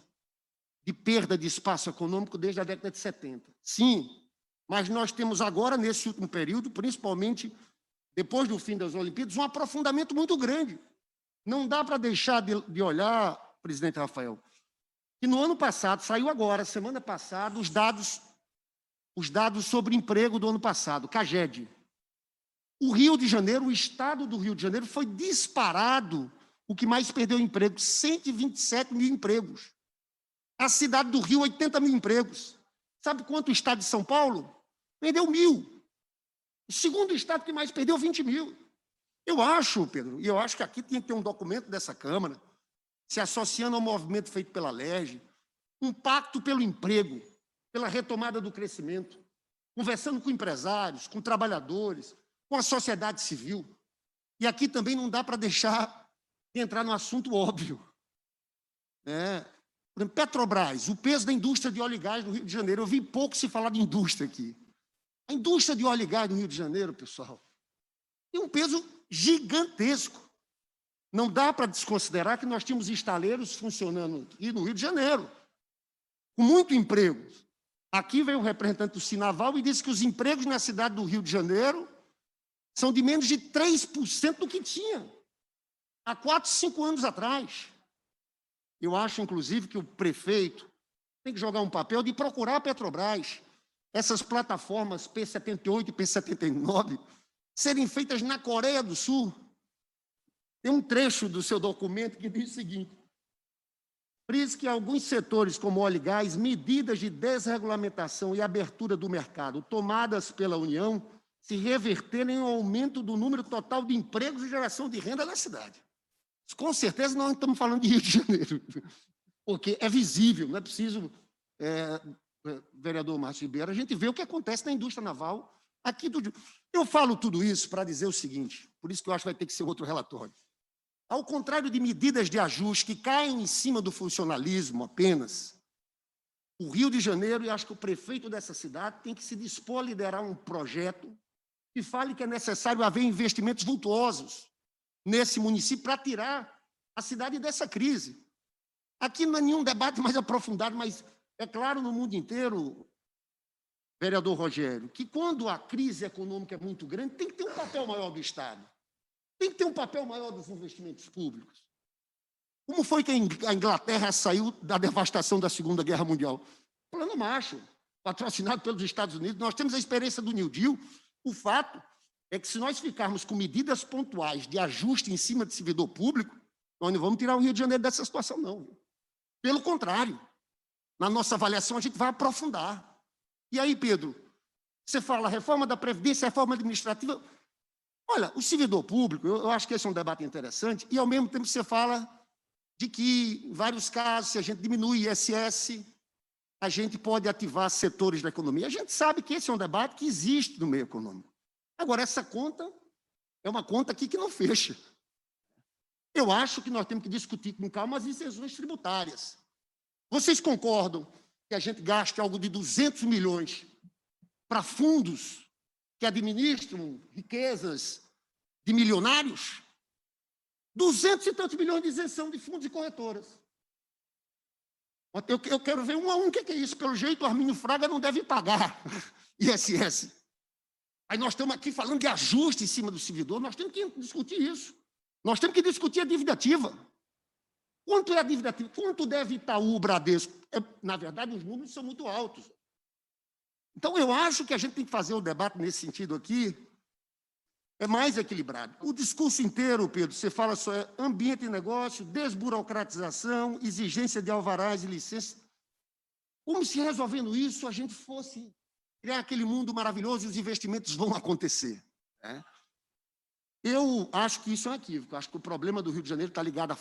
de perda de espaço econômico desde a década de 70. Sim, mas nós temos agora, nesse último período, principalmente depois do fim das Olimpíadas, um aprofundamento muito grande. Não dá para deixar de olhar, presidente Rafael, que no ano passado, saiu agora, semana passada, os dados sobre emprego do ano passado, CAGED. O Rio de Janeiro, o estado do Rio de Janeiro, foi disparado o que mais perdeu emprego, 127 mil empregos. A cidade do Rio, 80 mil empregos. Sabe quanto o estado de São Paulo? Perdeu 1.000. O segundo estado que mais perdeu, 20 mil. Eu acho, Pedro, e eu acho que aqui tinha que ter um documento dessa Câmara, se associando ao movimento feito pela LERJ, um pacto pelo emprego, pela retomada do crescimento, conversando com empresários, com trabalhadores, com a sociedade civil. E aqui também não dá para deixar de entrar no assunto óbvio. Por exemplo, Petrobras, o peso da indústria de óleo e gás no Rio de Janeiro. Eu vi pouco se falar de indústria aqui. A indústria de óleo e gás no Rio de Janeiro, pessoal, tem um peso gigantesco. Não dá para desconsiderar que nós tínhamos estaleiros funcionando aqui no Rio de Janeiro, com muito emprego. Aqui veio o representante do Sinaval e disse que os empregos na cidade do Rio de Janeiro são de menos de 3% do que tinha há 4, 5 anos atrás. Eu acho, inclusive, que o prefeito tem que jogar um papel de procurar a Petrobras, essas plataformas P78 e P79 serem feitas na Coreia do Sul. Tem um trecho do seu documento que diz o seguinte: frisa que alguns setores, como óleo e gás, medidas de desregulamentação e abertura do mercado tomadas pela União se reverterem em um aumento do número total de empregos e geração de renda na cidade. Com certeza nós não estamos falando de Rio de Janeiro, porque é visível, não é preciso, vereador Márcio Ribeiro, a gente vê o que acontece na indústria naval aqui do... Eu falo tudo isso para dizer o seguinte, por isso que eu acho que vai ter que ser outro relatório. Ao contrário de medidas de ajuste que caem em cima do funcionalismo apenas, o Rio de Janeiro, e acho que o prefeito dessa cidade, tem que se dispor a liderar um projeto que fale que é necessário haver investimentos vultuosos nesse município para tirar a cidade dessa crise. Aqui não é nenhum debate mais aprofundado, mas é claro no mundo inteiro, vereador Rogério, que quando a crise econômica é muito grande, tem que ter um papel maior do Estado. Tem que ter um papel maior dos investimentos públicos. Como foi que a Inglaterra saiu da devastação da Segunda Guerra Mundial? Plano Marshall, patrocinado pelos Estados Unidos. Nós temos a experiência do New Deal. O fato é que se nós ficarmos com medidas pontuais de ajuste em cima de servidor público, nós não vamos tirar o Rio de Janeiro dessa situação, não. Pelo contrário, na nossa avaliação, a gente vai aprofundar. E aí, Pedro, você fala reforma da Previdência, reforma administrativa. Olha, o servidor público, eu acho que esse é um debate interessante, e ao mesmo tempo você fala de que, em vários casos, se a gente diminui o ISS, a gente pode ativar setores da economia. A gente sabe que esse é um debate que existe no meio econômico. Agora, essa conta é uma conta aqui que não fecha. Eu acho que nós temos que discutir com calma as isenções tributárias. Vocês concordam que a gente gaste algo de 200 milhões para fundos que administram riquezas de milionários? 200 e tantos milhões de isenção de fundos e corretoras. Eu quero ver um a um o que é isso. Pelo jeito, o Arminio Fraga não deve pagar ISS. Aí nós estamos aqui falando de ajuste em cima do servidor, nós temos que discutir isso. Nós temos que discutir a dívida ativa. Quanto é a dívida ativa? Quanto deve Itaú, Bradesco? Na verdade, os números são muito altos. Então, eu acho que a gente tem que fazer o debate nesse sentido aqui, é mais equilibrado. O discurso inteiro, Pedro, você fala só ambiente de negócio, desburocratização, exigência de alvarás e licenças. Como se resolvendo isso a gente fosse criar aquele mundo maravilhoso e os investimentos vão acontecer. Né? Eu acho que isso é um equívoco. Acho que o problema do Rio de Janeiro está ligado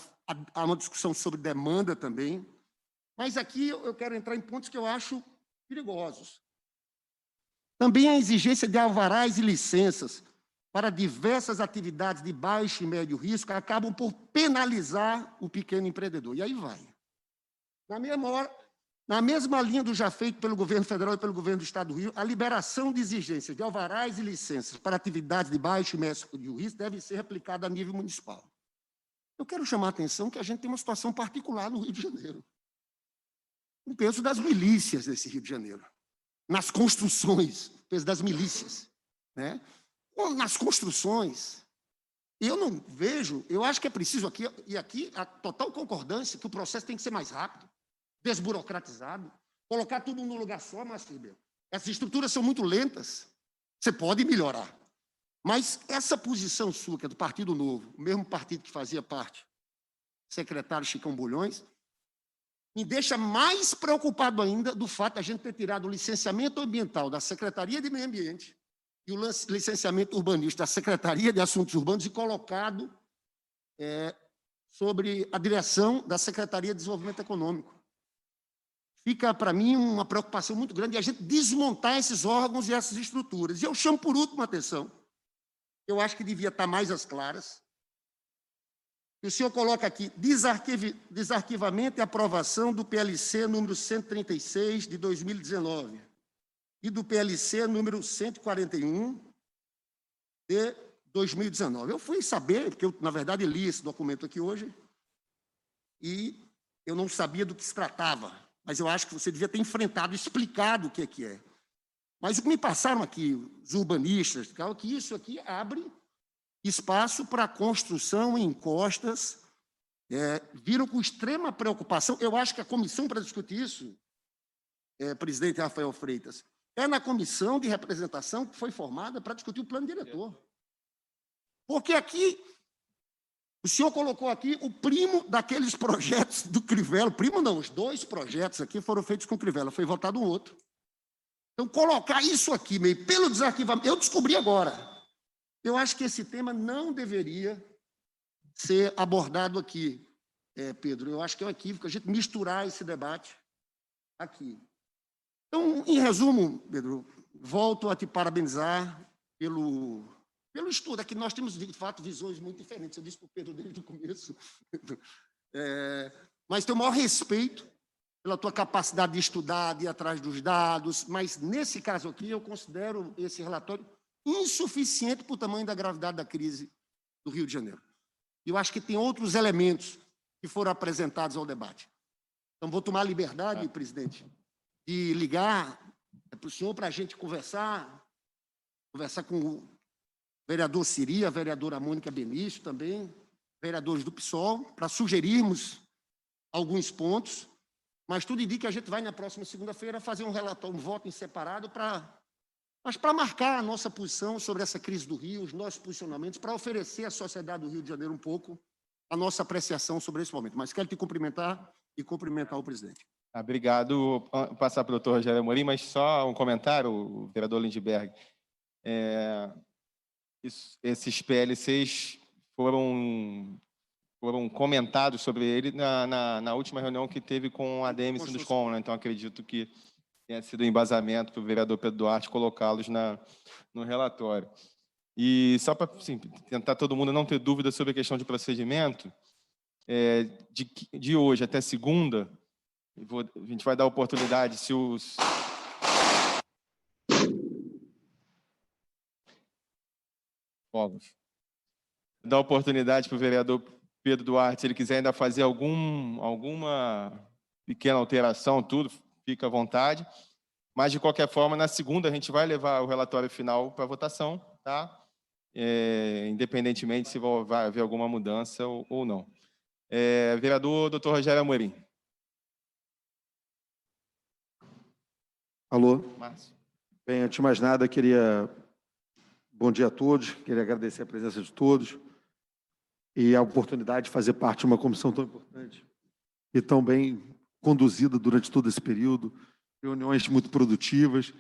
a uma discussão sobre demanda também. Mas aqui eu quero entrar em pontos que eu acho perigosos. Também a exigência de alvarás e licenças para diversas atividades de baixo e médio risco acabam por penalizar o pequeno empreendedor. E aí vai. Na mesma linha do já feito pelo governo federal e pelo governo do Estado do Rio, a liberação de exigências de alvarás e licenças para atividades de baixo e médio risco deve ser replicada a nível municipal. Eu quero chamar a atenção que a gente tem uma situação particular no Rio de Janeiro. O peso das milícias desse Rio de Janeiro. Nas construções, o peso das milícias. Né? Nas construções, eu não vejo, eu acho que é preciso aqui, e aqui a total concordância, que o processo tem que ser mais rápido, desburocratizado, colocar tudo no lugar só, Márcio Ribeiro. Essas estruturas são muito lentas, você pode melhorar. Mas essa posição sua, que é do Partido Novo, o mesmo partido que fazia parte, secretário Chicão Bulhões, me deixa mais preocupado ainda do fato de a gente ter tirado o licenciamento ambiental da Secretaria de Meio Ambiente e o licenciamento urbanístico da Secretaria de Assuntos Urbanos e colocado sobre a direção da Secretaria de Desenvolvimento Econômico. Fica, para mim, uma preocupação muito grande de a gente desmontar esses órgãos e essas estruturas. E eu chamo por último a atenção, eu acho que devia estar mais às claras, o senhor coloca aqui, desarquivamento e aprovação do PLC número 136 de 2019 e do PLC número 141 de 2019. Eu fui saber, porque eu, na verdade, li esse documento aqui hoje, e eu não sabia do que se tratava, mas eu acho que você devia ter enfrentado, explicado o que é. Mas o que me passaram aqui, os urbanistas, que isso aqui abre espaço para construção em encostas, viram com extrema preocupação. Eu acho que a comissão para discutir isso, presidente Rafael Freitas, é na comissão de representação que foi formada para discutir o plano diretor. Porque aqui, o senhor colocou aqui o primo daqueles projetos do Crivella. Primo não, os 2 projetos aqui foram feitos com o Crivella, foi votado um outro. Então, colocar isso aqui, meio pelo desarquivamento, eu descobri agora. Eu acho que esse tema não deveria ser abordado aqui, Pedro. Eu acho que é um equívoco a gente misturar esse debate aqui. Então, em resumo, Pedro, volto a te parabenizar pelo estudo. É que nós temos, de fato, visões muito diferentes. Eu disse para o Pedro desde o começo. Mas tenho o maior respeito pela tua capacidade de estudar, de ir atrás dos dados, mas, nesse caso aqui, eu considero esse relatório insuficiente para o tamanho da gravidade da crise do Rio de Janeiro. Eu acho que tem outros elementos que foram apresentados ao debate. Então, vou tomar a liberdade, presidente, de ligar para o senhor para a gente conversar com o vereador Siri, a vereadora Mônica Benício também, vereadores do PSOL, para sugerirmos alguns pontos, mas tudo indica que a gente vai, na próxima segunda-feira, fazer um relatório, um voto em separado para marcar a nossa posição sobre essa crise do Rio, os nossos posicionamentos, para oferecer à sociedade do Rio de Janeiro um pouco a nossa apreciação sobre esse momento. Mas quero te cumprimentar e cumprimentar o presidente. Obrigado. Vou passar para o doutor Rogério Amorim, mas só um comentário, o vereador Lindbergh. Esses PLCs foram comentados sobre ele na última reunião que teve com a ADM Sinduscom, né? Então, acredito que tenha sido um embasamento para o vereador Pedro Duarte colocá-los no relatório. E só para tentar todo mundo não ter dúvida sobre a questão de procedimento, de hoje até segunda, a gente vai dar oportunidade, se os... Dar oportunidade para o vereador Pedro Duarte, se ele quiser ainda fazer alguma pequena alteração, tudo, fica à vontade. Mas, de qualquer forma, na segunda, a gente vai levar o relatório final para votação, tá? Independentemente se vai haver alguma mudança ou não. Vereador Dr. Rogério Amorim. Alô? Márcio. Bem, antes de mais nada, bom dia a todos, queria agradecer a presença de todos e a oportunidade de fazer parte de uma comissão tão importante e tão bem conduzida durante todo esse período, reuniões muito produtivas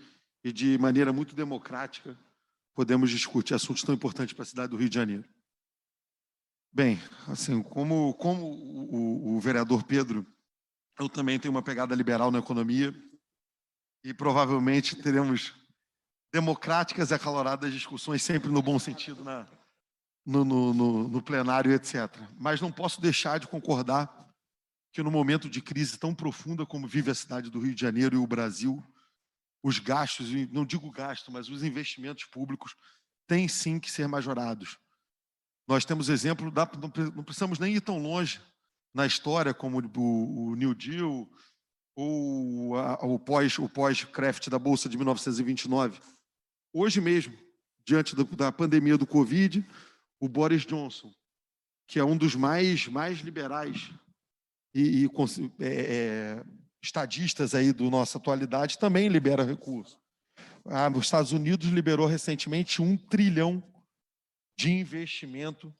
e de maneira muito democrática podemos discutir assuntos tão importantes para a cidade do Rio de Janeiro. Bem, assim, como o vereador Pedro, eu também tenho uma pegada liberal na economia e provavelmente teremos democráticas e acaloradas discussões, sempre no bom sentido, no plenário, etc. Mas não posso deixar de concordar que, no momento de crise tão profunda como vive a cidade do Rio de Janeiro e o Brasil, os gastos, não digo gasto, mas os investimentos públicos têm sim que ser majorados. Nós temos exemplo, não precisamos nem ir tão longe na história como o New Deal ou o pós-craft da Bolsa de 1929. Hoje mesmo, diante da pandemia do Covid, o Boris Johnson, que é um dos mais liberais e estadistas aí da nossa atualidade, também libera recursos. Os Estados Unidos liberou recentemente 1 trilhão de investimento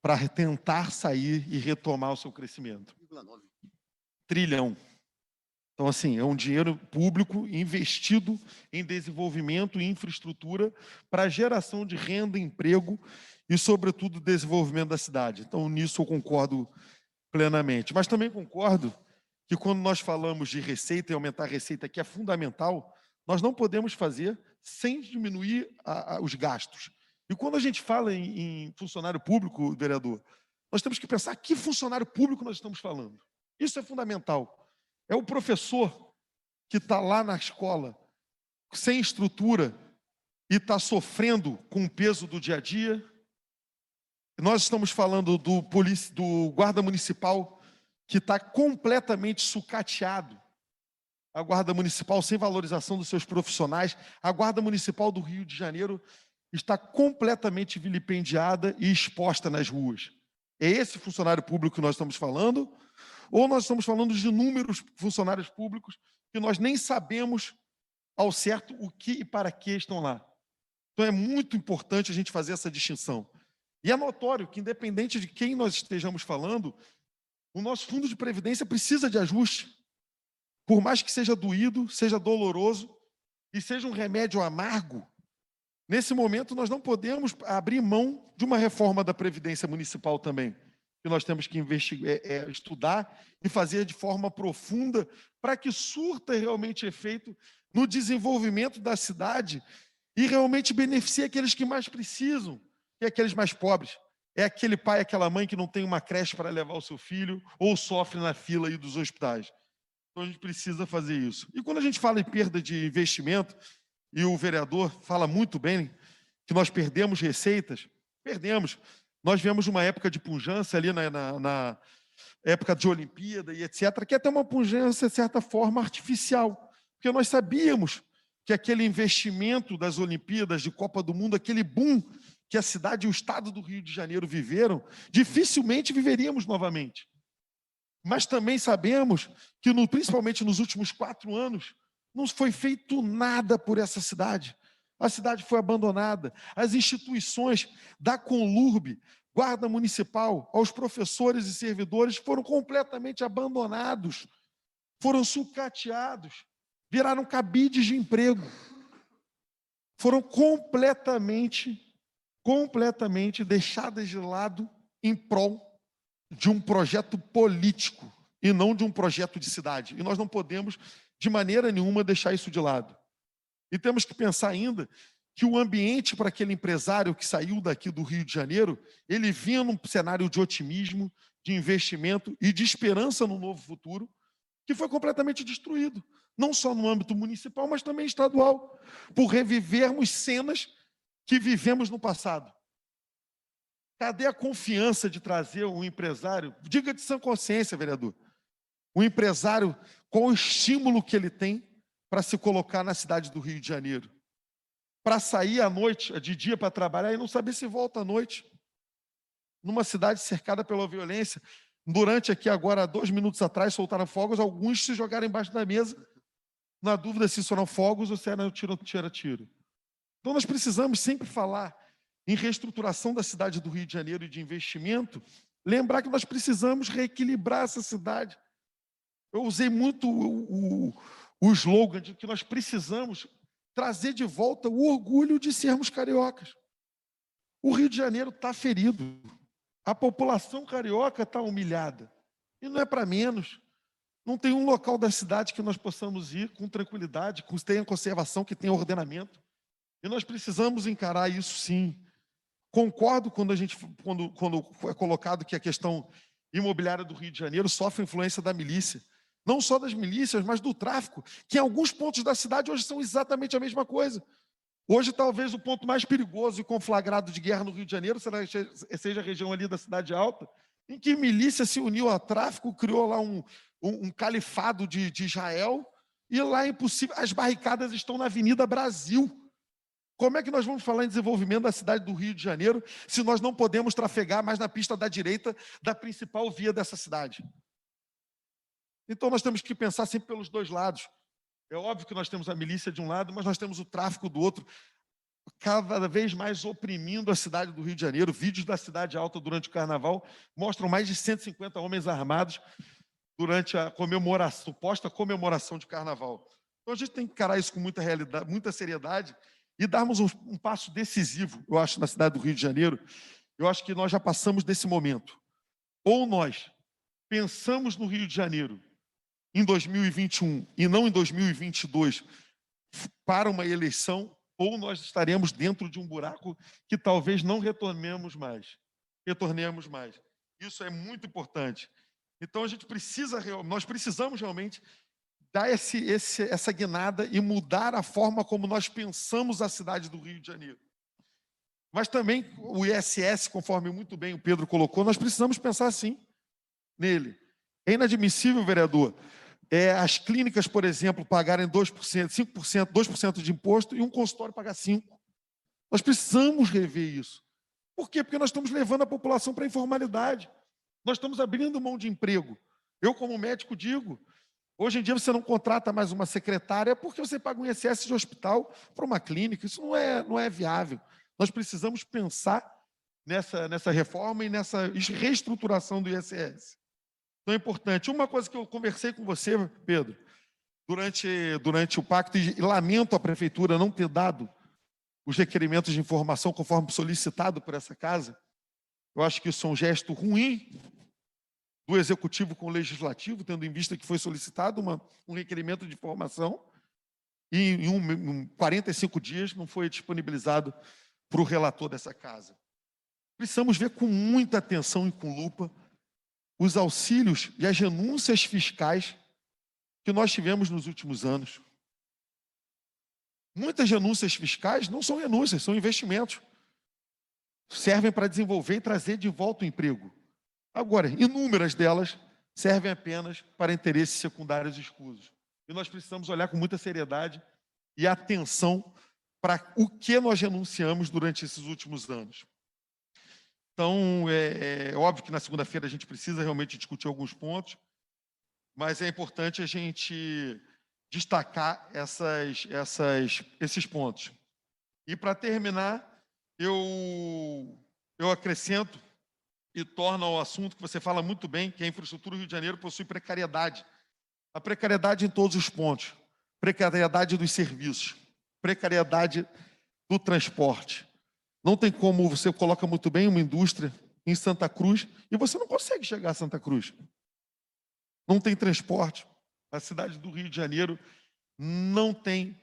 para tentar sair e retomar o seu crescimento. 1,9 trilhão. Então, assim, é um dinheiro público investido em desenvolvimento e infraestrutura para geração de renda, emprego e, sobretudo, desenvolvimento da cidade. Então, nisso eu concordo plenamente. Mas também concordo que, quando nós falamos de receita e aumentar a receita, que é fundamental, nós não podemos fazer sem diminuir os gastos. E quando a gente fala em funcionário público, vereador, nós temos que pensar que funcionário público nós estamos falando. Isso é fundamental. É o professor que está lá na escola, sem estrutura, e está sofrendo com o peso do dia a dia. Nós estamos falando do guarda municipal, que está completamente sucateado. A guarda municipal sem valorização dos seus profissionais. A guarda municipal do Rio de Janeiro está completamente vilipendiada e exposta nas ruas. É esse funcionário público que nós estamos falando? Ou nós estamos falando de inúmeros funcionários públicos que nós nem sabemos ao certo o que e para que estão lá. Então, é muito importante a gente fazer essa distinção. E é notório que, independente de quem nós estejamos falando, o nosso fundo de previdência precisa de ajuste. Por mais que seja doído, seja doloroso e seja um remédio amargo, nesse momento nós não podemos abrir mão de uma reforma da Previdência Municipal também, que nós temos que investigar, estudar e fazer de forma profunda para que surta realmente efeito no desenvolvimento da cidade e realmente beneficie aqueles que mais precisam, e aqueles mais pobres. É aquele pai, aquela mãe que não tem uma creche para levar o seu filho ou sofre na fila aí dos hospitais. Então, a gente precisa fazer isso. E quando a gente fala em perda de investimento, e o vereador fala muito bem que nós perdemos receitas, perdemos. Nós vivemos uma época de pujança ali na época de Olimpíada e etc., que é até uma pujança, de certa forma, artificial. Porque nós sabíamos que aquele investimento das Olimpíadas, de Copa do Mundo, aquele boom que a cidade e o estado do Rio de Janeiro viveram, dificilmente viveríamos novamente. Mas também sabemos que, principalmente nos últimos 4 anos, não foi feito nada por essa cidade. A cidade foi abandonada. As instituições da Conlurb, Guarda Municipal, aos professores e servidores foram completamente abandonados, foram sucateados, viraram cabides de emprego. Foram completamente deixadas de lado em prol de um projeto político e não de um projeto de cidade. E nós não podemos, de maneira nenhuma, deixar isso de lado. E temos que pensar ainda que o ambiente para aquele empresário que saiu daqui do Rio de Janeiro, ele vinha num cenário de otimismo, de investimento e de esperança no novo futuro, que foi completamente destruído, não só no âmbito municipal, mas também estadual, por revivermos cenas que vivemos no passado. Cadê a confiança de trazer um empresário? Diga de sã consciência, vereador. O empresário, qual o estímulo que ele tem para se colocar na cidade do Rio de Janeiro? Para sair à noite, de dia para trabalhar e não saber se volta à noite. Numa cidade cercada pela violência. Durante aqui agora, 2 minutos atrás, soltaram fogos, alguns se jogaram embaixo da mesa, na dúvida se foram fogos ou se era tiro. Então nós precisamos sempre falar em reestruturação da cidade do Rio de Janeiro e de investimento, lembrar que nós precisamos reequilibrar essa cidade. Eu usei muito o slogan de que nós precisamos trazer de volta o orgulho de sermos cariocas. O Rio de Janeiro está ferido. A população carioca está humilhada. E não é para menos. Não tem um local da cidade que nós possamos ir com tranquilidade, que tenha conservação, que tenha ordenamento. E nós precisamos encarar isso, sim. Concordo quando é colocado que a questão imobiliária do Rio de Janeiro sofre influência da milícia. Não só das milícias, mas do tráfico, que em alguns pontos da cidade hoje são exatamente a mesma coisa. Hoje, talvez, o ponto mais perigoso e conflagrado de guerra no Rio de Janeiro seja a região ali da Cidade Alta, em que milícia se uniu a tráfico, criou lá um califado de Israel, e lá é impossível. As barricadas estão na Avenida Brasil. Como é que nós vamos falar em desenvolvimento da cidade do Rio de Janeiro se nós não podemos trafegar mais na pista da direita da principal via dessa cidade? Então nós temos que pensar sempre pelos dois lados. É óbvio que nós temos a milícia de um lado, mas nós temos o tráfico do outro, cada vez mais oprimindo a cidade do Rio de Janeiro. Vídeos da Cidade Alta durante o Carnaval mostram mais de 150 homens armados durante a suposta comemoração de Carnaval. Então a gente tem que encarar isso com muita realidade, muita seriedade e darmos um passo decisivo, eu acho, na cidade do Rio de Janeiro. Eu acho que nós já passamos desse momento. Ou nós pensamos no Rio de Janeiro em 2021 e não em 2022 para uma eleição, ou nós estaremos dentro de um buraco que talvez não retornemos mais. Isso é muito importante. Então nós precisamos realmente dar essa guinada e mudar a forma como nós pensamos a cidade do Rio de Janeiro. Mas também o ISS, conforme muito bem o Pedro colocou, nós precisamos pensar assim nele. É inadmissível, vereador, as clínicas, por exemplo, pagarem 2%, 5%, 2% de imposto e um consultório pagar 5%. Nós precisamos rever isso. Por quê? Porque nós estamos levando a população para a informalidade. Nós estamos abrindo mão de emprego. Eu, como médico, digo, Hoje em dia você não contrata mais uma secretária porque você paga um INSS de hospital para uma clínica. Isso não é viável. Nós precisamos pensar nessa reforma e nessa reestruturação do INSS. Então é importante. Uma coisa que eu conversei com você, Pedro, durante o pacto, e lamento a prefeitura não ter dado os requerimentos de informação conforme solicitado por essa casa. Eu acho que isso é um gesto ruim do Executivo com o Legislativo, tendo em vista que foi solicitado um requerimento de informação e em 45 dias não foi disponibilizado para o relator dessa casa. Precisamos ver com muita atenção e com lupa os auxílios e as renúncias fiscais que nós tivemos nos últimos anos. Muitas renúncias fiscais não são renúncias, são investimentos. Servem para desenvolver e trazer de volta o emprego. Agora, inúmeras delas servem apenas para interesses secundários escusos. E nós precisamos olhar com muita seriedade e atenção para o que nós renunciamos durante esses últimos anos. Então, é óbvio que na segunda-feira a gente precisa realmente discutir alguns pontos, mas é importante a gente destacar esses pontos. E, para terminar, eu acrescento e torno ao assunto que você fala muito bem, que a infraestrutura do Rio de Janeiro possui precariedade. A precariedade em todos os pontos. Precariedade dos serviços. Precariedade do transporte. Não tem como, você coloca muito bem uma indústria em Santa Cruz e você não consegue chegar a Santa Cruz. Não tem transporte. A cidade do Rio de Janeiro não tem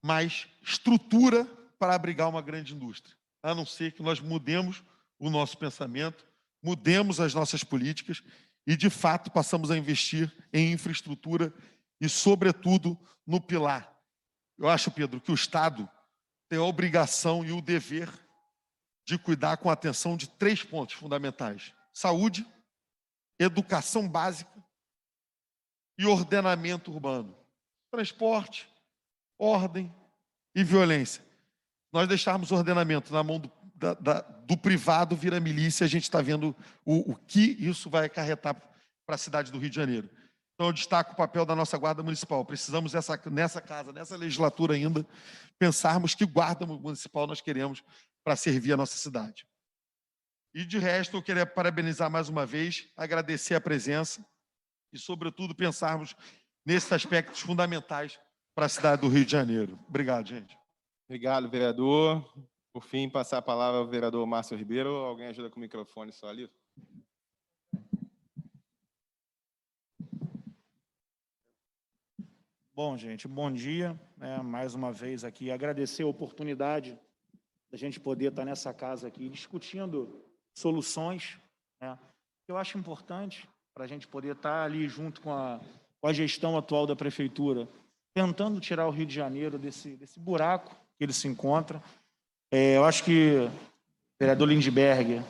mais estrutura para abrigar uma grande indústria, a não ser que nós mudemos o nosso pensamento, mudemos as nossas políticas e, de fato, passamos a investir em infraestrutura e, sobretudo, no pilar. Eu acho, Pedro, que o Estado tem a obrigação e o dever de cuidar com atenção de 3 pontos fundamentais: saúde, educação básica e ordenamento urbano. Transporte, ordem e violência. Nós deixarmos o ordenamento na mão do privado, vira milícia, a gente está vendo o que isso vai acarretar para a cidade do Rio de Janeiro. Então, eu destaco o papel da nossa Guarda Municipal. Precisamos, nessa casa, nessa legislatura ainda, pensarmos que Guarda Municipal nós queremos para servir a nossa cidade. E, de resto, eu queria parabenizar mais uma vez, agradecer a presença e, sobretudo, pensarmos nesses aspectos fundamentais para a cidade do Rio de Janeiro. Obrigado, gente. Obrigado, vereador. Por fim, passar a palavra ao vereador Márcio Ribeiro. Alguém ajuda com o microfone só ali? Bom, gente, bom dia. Mais uma vez aqui, agradecer a oportunidade da gente poder estar nessa casa aqui discutindo soluções, né? Eu acho importante para a gente poder estar ali junto com a gestão atual da prefeitura, tentando tirar o Rio de Janeiro desse buraco que ele se encontra. Eu acho que o vereador Lindbergh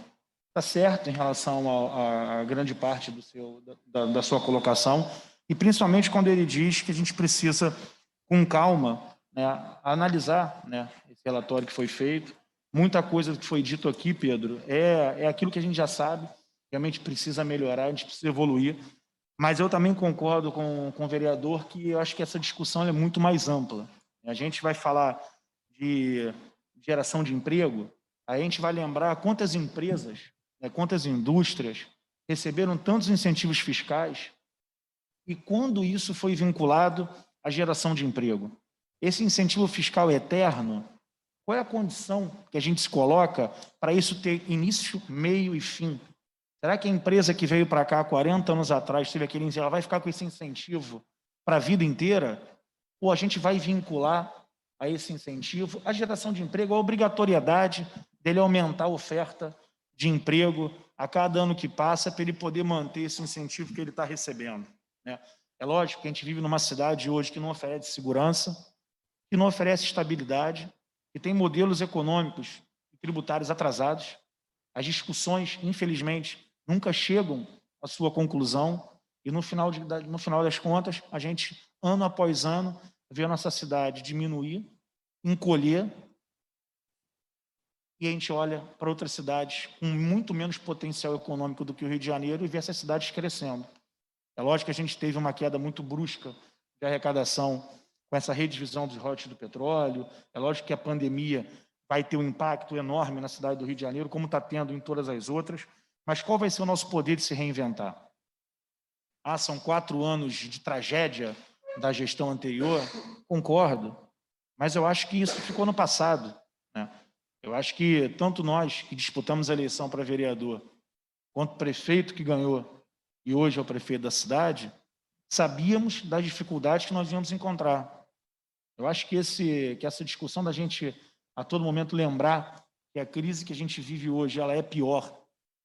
está certo em relação a grande parte da sua colocação, e principalmente quando ele diz que a gente precisa, com calma, né, analisar, né, esse relatório que foi feito. Muita coisa que foi dito aqui, Pedro, é aquilo que a gente já sabe, realmente precisa melhorar, a gente precisa evoluir, mas eu também concordo com o vereador que eu acho que essa discussão é muito mais ampla. A gente vai falar de geração de emprego, aí a gente vai lembrar quantas empresas, né, quantas indústrias receberam tantos incentivos fiscais e quando isso foi vinculado à geração de emprego. Esse incentivo fiscal eterno, qual é a condição que a gente se coloca para isso ter início, meio e fim? Será que a empresa que veio para cá 40 anos atrás, teve aquele incentivo, ela vai ficar com esse incentivo para a vida inteira? Ou a gente vai vincular a esse incentivo a geração de emprego, a obrigatoriedade dele aumentar a oferta de emprego a cada ano que passa para ele poder manter esse incentivo que ele está recebendo, né? É lógico que a gente vive numa cidade hoje que não oferece segurança, que não oferece estabilidade, que tem modelos econômicos e tributários atrasados. As discussões, infelizmente, nunca chegam à sua conclusão e, no final das contas, a gente, ano após ano, vê a nossa cidade diminuir, encolher, e a gente olha para outras cidades com muito menos potencial econômico do que o Rio de Janeiro e vê essas cidades crescendo. É lógico que a gente teve uma queda muito brusca de arrecadação com essa redivisão dos royalties do petróleo. É lógico que a pandemia vai ter um impacto enorme na cidade do Rio de Janeiro, como está tendo em todas as outras. Mas qual vai ser o nosso poder de se reinventar? Ah, são 4 anos de tragédia da gestão anterior? Concordo. Mas eu acho que isso ficou no passado, né? Eu acho que tanto nós que disputamos a eleição para vereador, quanto o prefeito que ganhou e hoje é o prefeito da cidade, sabíamos das dificuldades que nós íamos encontrar. Eu acho que essa discussão da gente, a todo momento, lembrar que a crise que a gente vive hoje ela é pior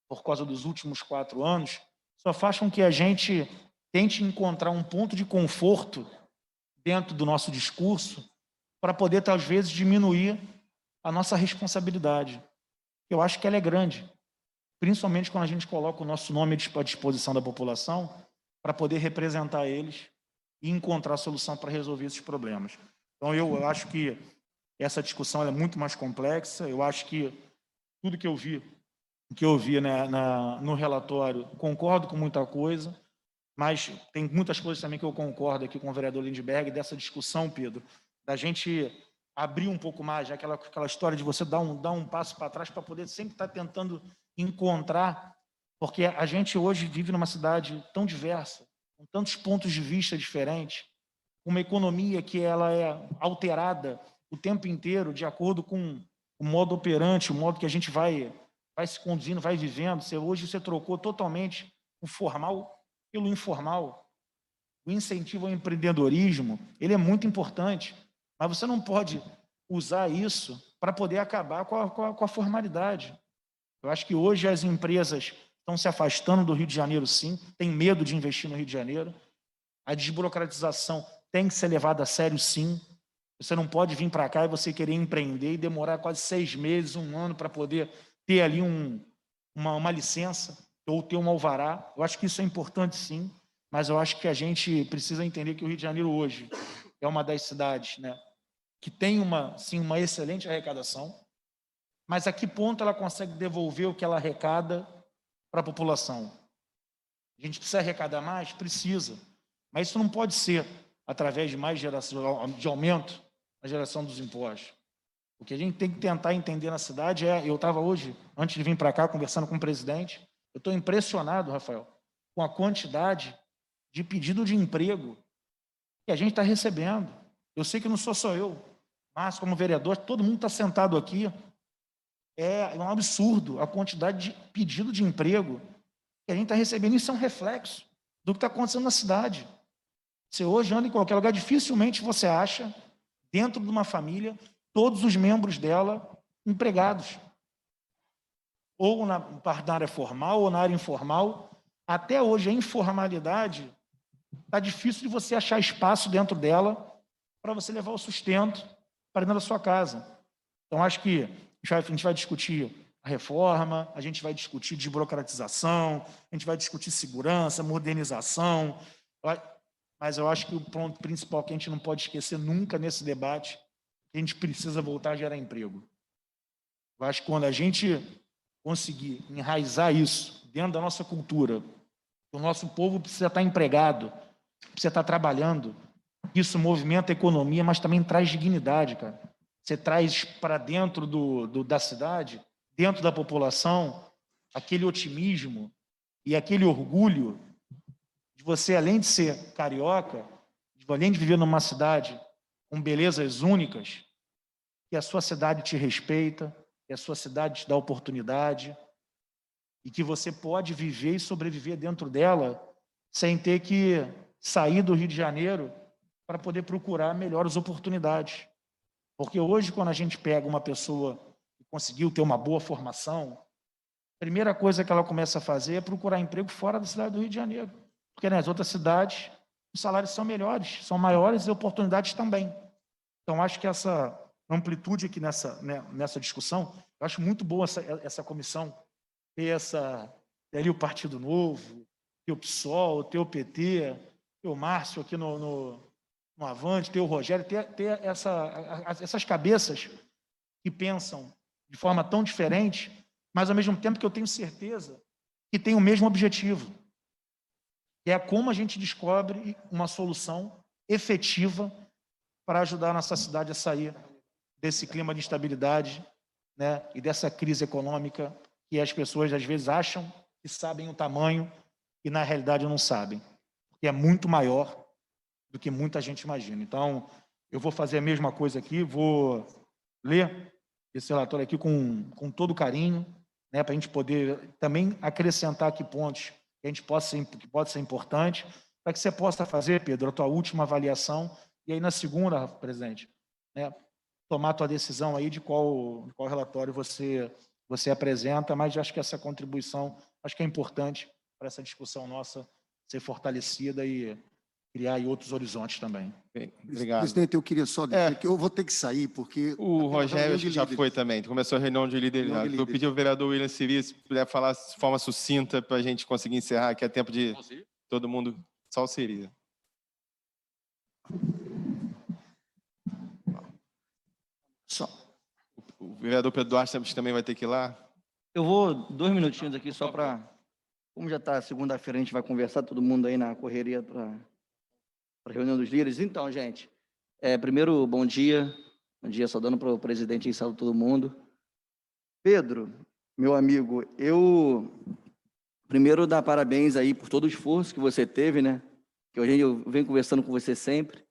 por causa dos últimos 4 anos, só faz com que a gente tente encontrar um ponto de conforto dentro do nosso discurso para poder, às vezes, diminuir a nossa responsabilidade. Eu acho que ela é grande, principalmente quando a gente coloca o nosso nome à disposição da população para poder representar eles e encontrar solução para resolver esses problemas. Então, eu acho que essa discussão é muito mais complexa. Eu acho que tudo que eu vi no relatório, concordo com muita coisa, mas tem muitas coisas também que eu concordo aqui com o vereador Lindbergh, dessa discussão, Pedro, da gente abrir um pouco mais, aquela história de você dar um passo para trás para poder sempre estar tentando encontrar, porque a gente hoje vive numa cidade tão diversa, com tantos pontos de vista diferentes, uma economia que ela é alterada o tempo inteiro de acordo com o modo operante, o modo que a gente vai se conduzindo, vai vivendo. Hoje você trocou totalmente o formal pelo informal. O incentivo ao empreendedorismo, ele é muito importante, mas você não pode usar isso para poder acabar com a formalidade. Eu acho que hoje as empresas estão se afastando do Rio de Janeiro, sim, têm medo de investir no Rio de Janeiro. A desburocratização tem que ser levada a sério, sim. Você não pode vir para cá e você querer empreender e demorar quase 6 meses, 1 ano para poder ter ali uma licença ou ter um alvará. Eu acho que isso é importante, sim, mas eu acho que a gente precisa entender que o Rio de Janeiro hoje é uma das cidades, né, que tem uma excelente arrecadação, mas a que ponto ela consegue devolver o que ela arrecada para a população? A gente precisa arrecadar mais? Precisa, mas isso não pode ser através de mais geração, de aumento na geração dos impostos. O que a gente tem que tentar entender na cidade eu estava hoje, antes de vir para cá, conversando com o presidente, eu estou impressionado, Rafael, com a quantidade de pedido de emprego que a gente está recebendo. Eu sei que não sou só eu, mas como vereador, todo mundo está sentado aqui. É um absurdo a quantidade de pedido de emprego que a gente está recebendo. Isso é um reflexo do que está acontecendo na cidade. Você hoje anda em qualquer lugar, dificilmente você acha, dentro de uma família, todos os membros dela empregados. Ou na área formal, ou na área informal. Até hoje, a informalidade, está difícil de você achar espaço dentro dela para você levar o sustento para dentro da sua casa. Então, acho que a gente vai discutir a reforma, a gente vai discutir desburocratização, a gente vai discutir segurança, modernização, mas eu acho que o ponto principal que a gente não pode esquecer nunca nesse debate é que a gente precisa voltar a gerar emprego. Eu acho que quando a gente conseguir enraizar isso dentro da nossa cultura, o nosso povo precisa estar empregado, precisa estar trabalhando, isso movimenta a economia, mas também traz dignidade, cara. Você traz para dentro da cidade, dentro da população, aquele otimismo e aquele orgulho de você, além de ser carioca, além de viver numa cidade com belezas únicas, que a sua cidade te respeita, que a sua cidade te dá oportunidade e que você pode viver e sobreviver dentro dela sem ter que sair do Rio de Janeiro para poder procurar melhores oportunidades. Porque hoje, quando a gente pega uma pessoa que conseguiu ter uma boa formação, a primeira coisa que ela começa a fazer é procurar emprego fora da cidade do Rio de Janeiro. Porque nas outras cidades, os salários são melhores, são maiores e oportunidades também. Então, acho que essa amplitude aqui nessa discussão, eu acho muito boa essa comissão, ter ali o Partido Novo, ter o PSOL, ter o PT, ter o Márcio aqui no Avante, ter o Rogério, ter essas cabeças que pensam de forma tão diferente, mas ao mesmo tempo que eu tenho certeza que tem o mesmo objetivo, que que é como a gente descobre uma solução efetiva para ajudar a nossa cidade a sair desse clima de instabilidade, né, e dessa crise econômica que as pessoas às vezes acham que sabem o tamanho e na realidade não sabem, porque é muito maior do que muita gente imagina. Então, eu vou fazer a mesma coisa aqui, vou ler esse relatório aqui com todo carinho, né, para a gente poder também acrescentar aqui pontos que a gente que pode ser importante, para que você possa fazer, Pedro, a tua última avaliação, e aí na segunda, presidente, né, tomar a tua decisão aí de qual relatório você apresenta, mas acho que essa contribuição, acho que é importante para essa discussão nossa ser fortalecida e criar aí outros horizontes também. Bem, obrigado. Presidente, eu queria só dizer que eu vou ter que sair, porque... O tem uma Rogério reunião acho que de já líderes. foi também. Começou a reunião de líderes. Reunião de Eu líderes. pedi ao vereador William Siri, se puder falar de forma sucinta para a gente conseguir encerrar, que é tempo de todo mundo. Só o Siri. Só. O vereador Pedro Duarte também vai ter que ir lá. Eu vou 2 minutinhos aqui só para... Como já está segunda-feira, a gente vai conversar todo mundo aí na correria para a reunião dos líderes. Então, gente, primeiro, bom dia. Bom dia, saudando para o presidente e saúde todo mundo. Pedro, meu amigo, eu primeiro dar parabéns aí por todo o esforço que você teve, né? Que hoje eu venho conversando com você sempre.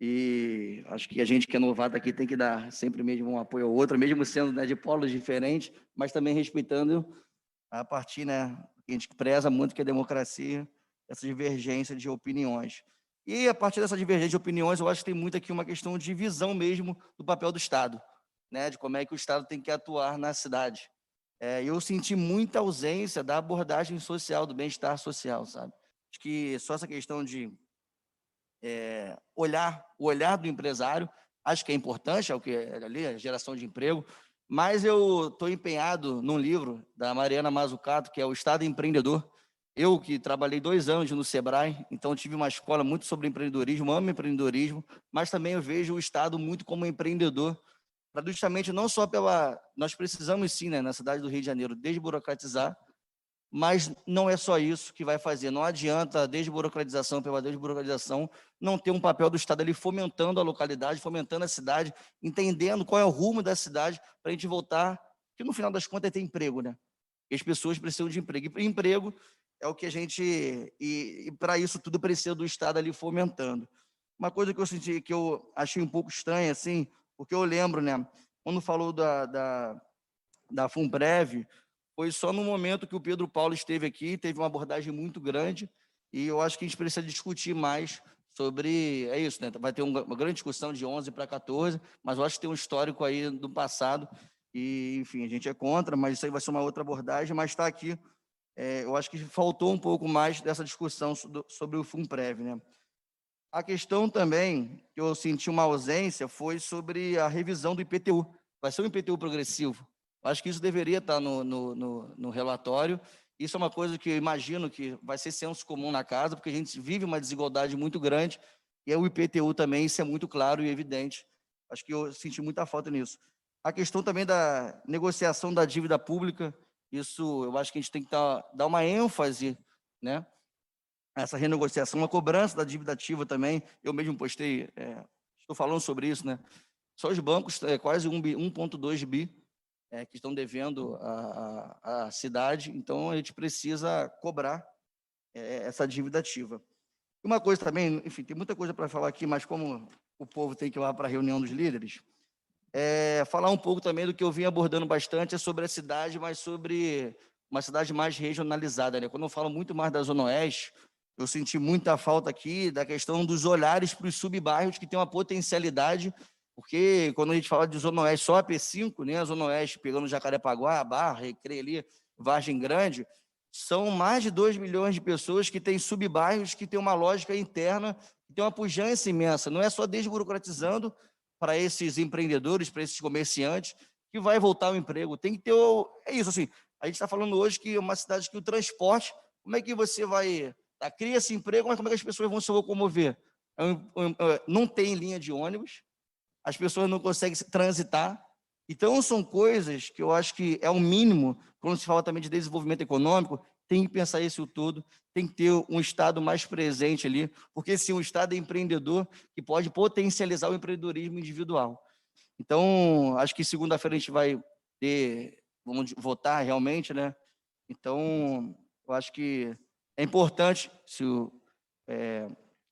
E acho que a gente que é novato aqui tem que dar sempre mesmo um apoio ao outro, mesmo sendo, né, de polos diferentes, mas também respeitando a partir, né, que a gente preza muito, que é a democracia, essa divergência de opiniões. E a partir dessa divergência de opiniões, eu acho que tem muito aqui uma questão de visão mesmo do papel do Estado, né, de como é que o Estado tem que atuar na cidade. Eu senti muita ausência da abordagem social, do bem-estar social, sabe? Acho que só essa questão de o olhar do empresário, acho que é importante, é o que é ali, a geração de emprego, mas eu estou empenhado num livro da Mariana Mazzucato, que é o Estado Empreendedor. Eu que trabalhei 2 anos no Sebrae, então tive uma escola muito sobre empreendedorismo, amo empreendedorismo, mas também eu vejo o Estado muito como empreendedor, para justamente não só nós precisamos sim, né, na cidade do Rio de Janeiro, desburocratizar, mas não é só isso que vai fazer. Não adianta a desburocratização pela desburocratização não ter um papel do Estado ali fomentando a localidade, fomentando a cidade, entendendo qual é o rumo da cidade para a gente voltar, que no final das contas é ter emprego, né? E as pessoas precisam de emprego. E emprego é o que a gente... E para isso tudo precisa do Estado ali fomentando. Uma coisa que eu senti, que eu achei um pouco estranha, assim, porque eu lembro, né? Quando falou da FUNPREV, foi só no momento que o Pedro Paulo esteve aqui, teve uma abordagem muito grande, e eu acho que a gente precisa discutir mais sobre... É isso, né? Vai ter uma grande discussão de 11 para 14, mas eu acho que tem um histórico aí do passado, e, enfim, a gente é contra, mas isso aí vai ser uma outra abordagem, mas está aqui. Eu acho que faltou um pouco mais dessa discussão sobre o FUNPREV, né? A questão também, que eu senti uma ausência, foi sobre a revisão do IPTU. Vai ser um IPTU progressivo. Acho que isso deveria estar no relatório. Isso é uma coisa que eu imagino que vai ser senso comum na casa, porque a gente vive uma desigualdade muito grande, e o IPTU também, isso é muito claro e evidente. Acho que eu senti muita falta nisso. A questão também da negociação da dívida pública, isso eu acho que a gente tem que dar uma ênfase, né? Essa renegociação, uma cobrança da dívida ativa também. Eu mesmo postei, estou falando sobre isso, né? Só os bancos, quase 1,2 bi, que estão devendo à cidade, então a gente precisa cobrar essa dívida ativa. Uma coisa também, enfim, tem muita coisa para falar aqui, mas como o povo tem que ir lá para a reunião dos líderes, falar um pouco também do que eu vim abordando bastante, sobre a cidade, mas sobre uma cidade mais regionalizada, né? Quando eu falo muito mais da Zona Oeste, eu senti muita falta aqui da questão dos olhares para os subbairros que têm uma potencialidade. Porque quando a gente fala de Zona Oeste, só a P5, né, a Zona Oeste, pegando Jacarepaguá, Barra, Recreio ali, Vargem Grande, são mais de 2 milhões de pessoas que têm subbairros, que têm uma lógica interna, que tem uma pujança imensa. Não é só desburocratizando para esses empreendedores, para esses comerciantes, que vai voltar o emprego. Tem que ter É isso, assim, a gente está falando hoje que é uma cidade que o transporte, como é que você vai... Cria esse emprego, mas como é que as pessoas vão se locomover? Não tem linha de ônibus, as pessoas não conseguem transitar. Então, são coisas que eu acho que é o mínimo, quando se fala também de desenvolvimento econômico, tem que pensar isso tudo, tem que ter um Estado mais presente ali, porque sim, o Estado é empreendedor que pode potencializar o empreendedorismo individual. Então, acho que segunda-feira a gente vai vamos votar realmente, né? Então, eu acho que é importante, se o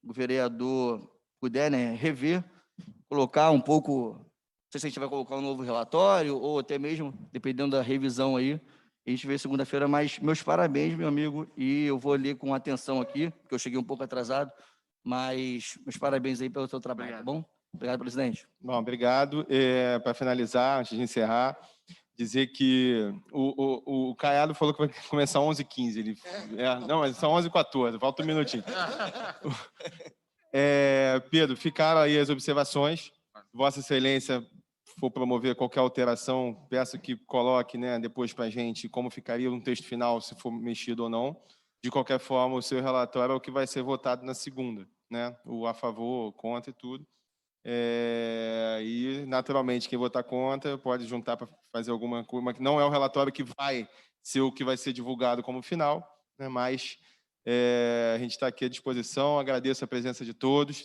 vereador puder, né, rever, colocar um pouco, não sei se a gente vai colocar um novo relatório, ou até mesmo, dependendo da revisão aí, a gente vê segunda-feira, mas meus parabéns, meu amigo, e eu vou ler com atenção aqui, porque eu cheguei um pouco atrasado, mas meus parabéns aí pelo seu trabalho, Obrigado. tá bom? Obrigado, presidente. Bom, obrigado. Para finalizar, antes de encerrar, dizer que o Caiado falou que vai começar às 11h15. Não, mas são 11h14, falta um minutinho. Pedro, ficaram aí as observações. Vossa Excelência for promover qualquer alteração, peço que coloque, né, depois para a gente como ficaria no texto final, se for mexido ou não. De qualquer forma, o seu relatório é o que vai ser votado na segunda, né? O a favor, contra e tudo. E, naturalmente, quem votar contra pode juntar para fazer alguma coisa, mas não é o relatório que vai ser o que vai ser divulgado como final, né? Mas a gente está aqui à disposição, agradeço a presença de todos.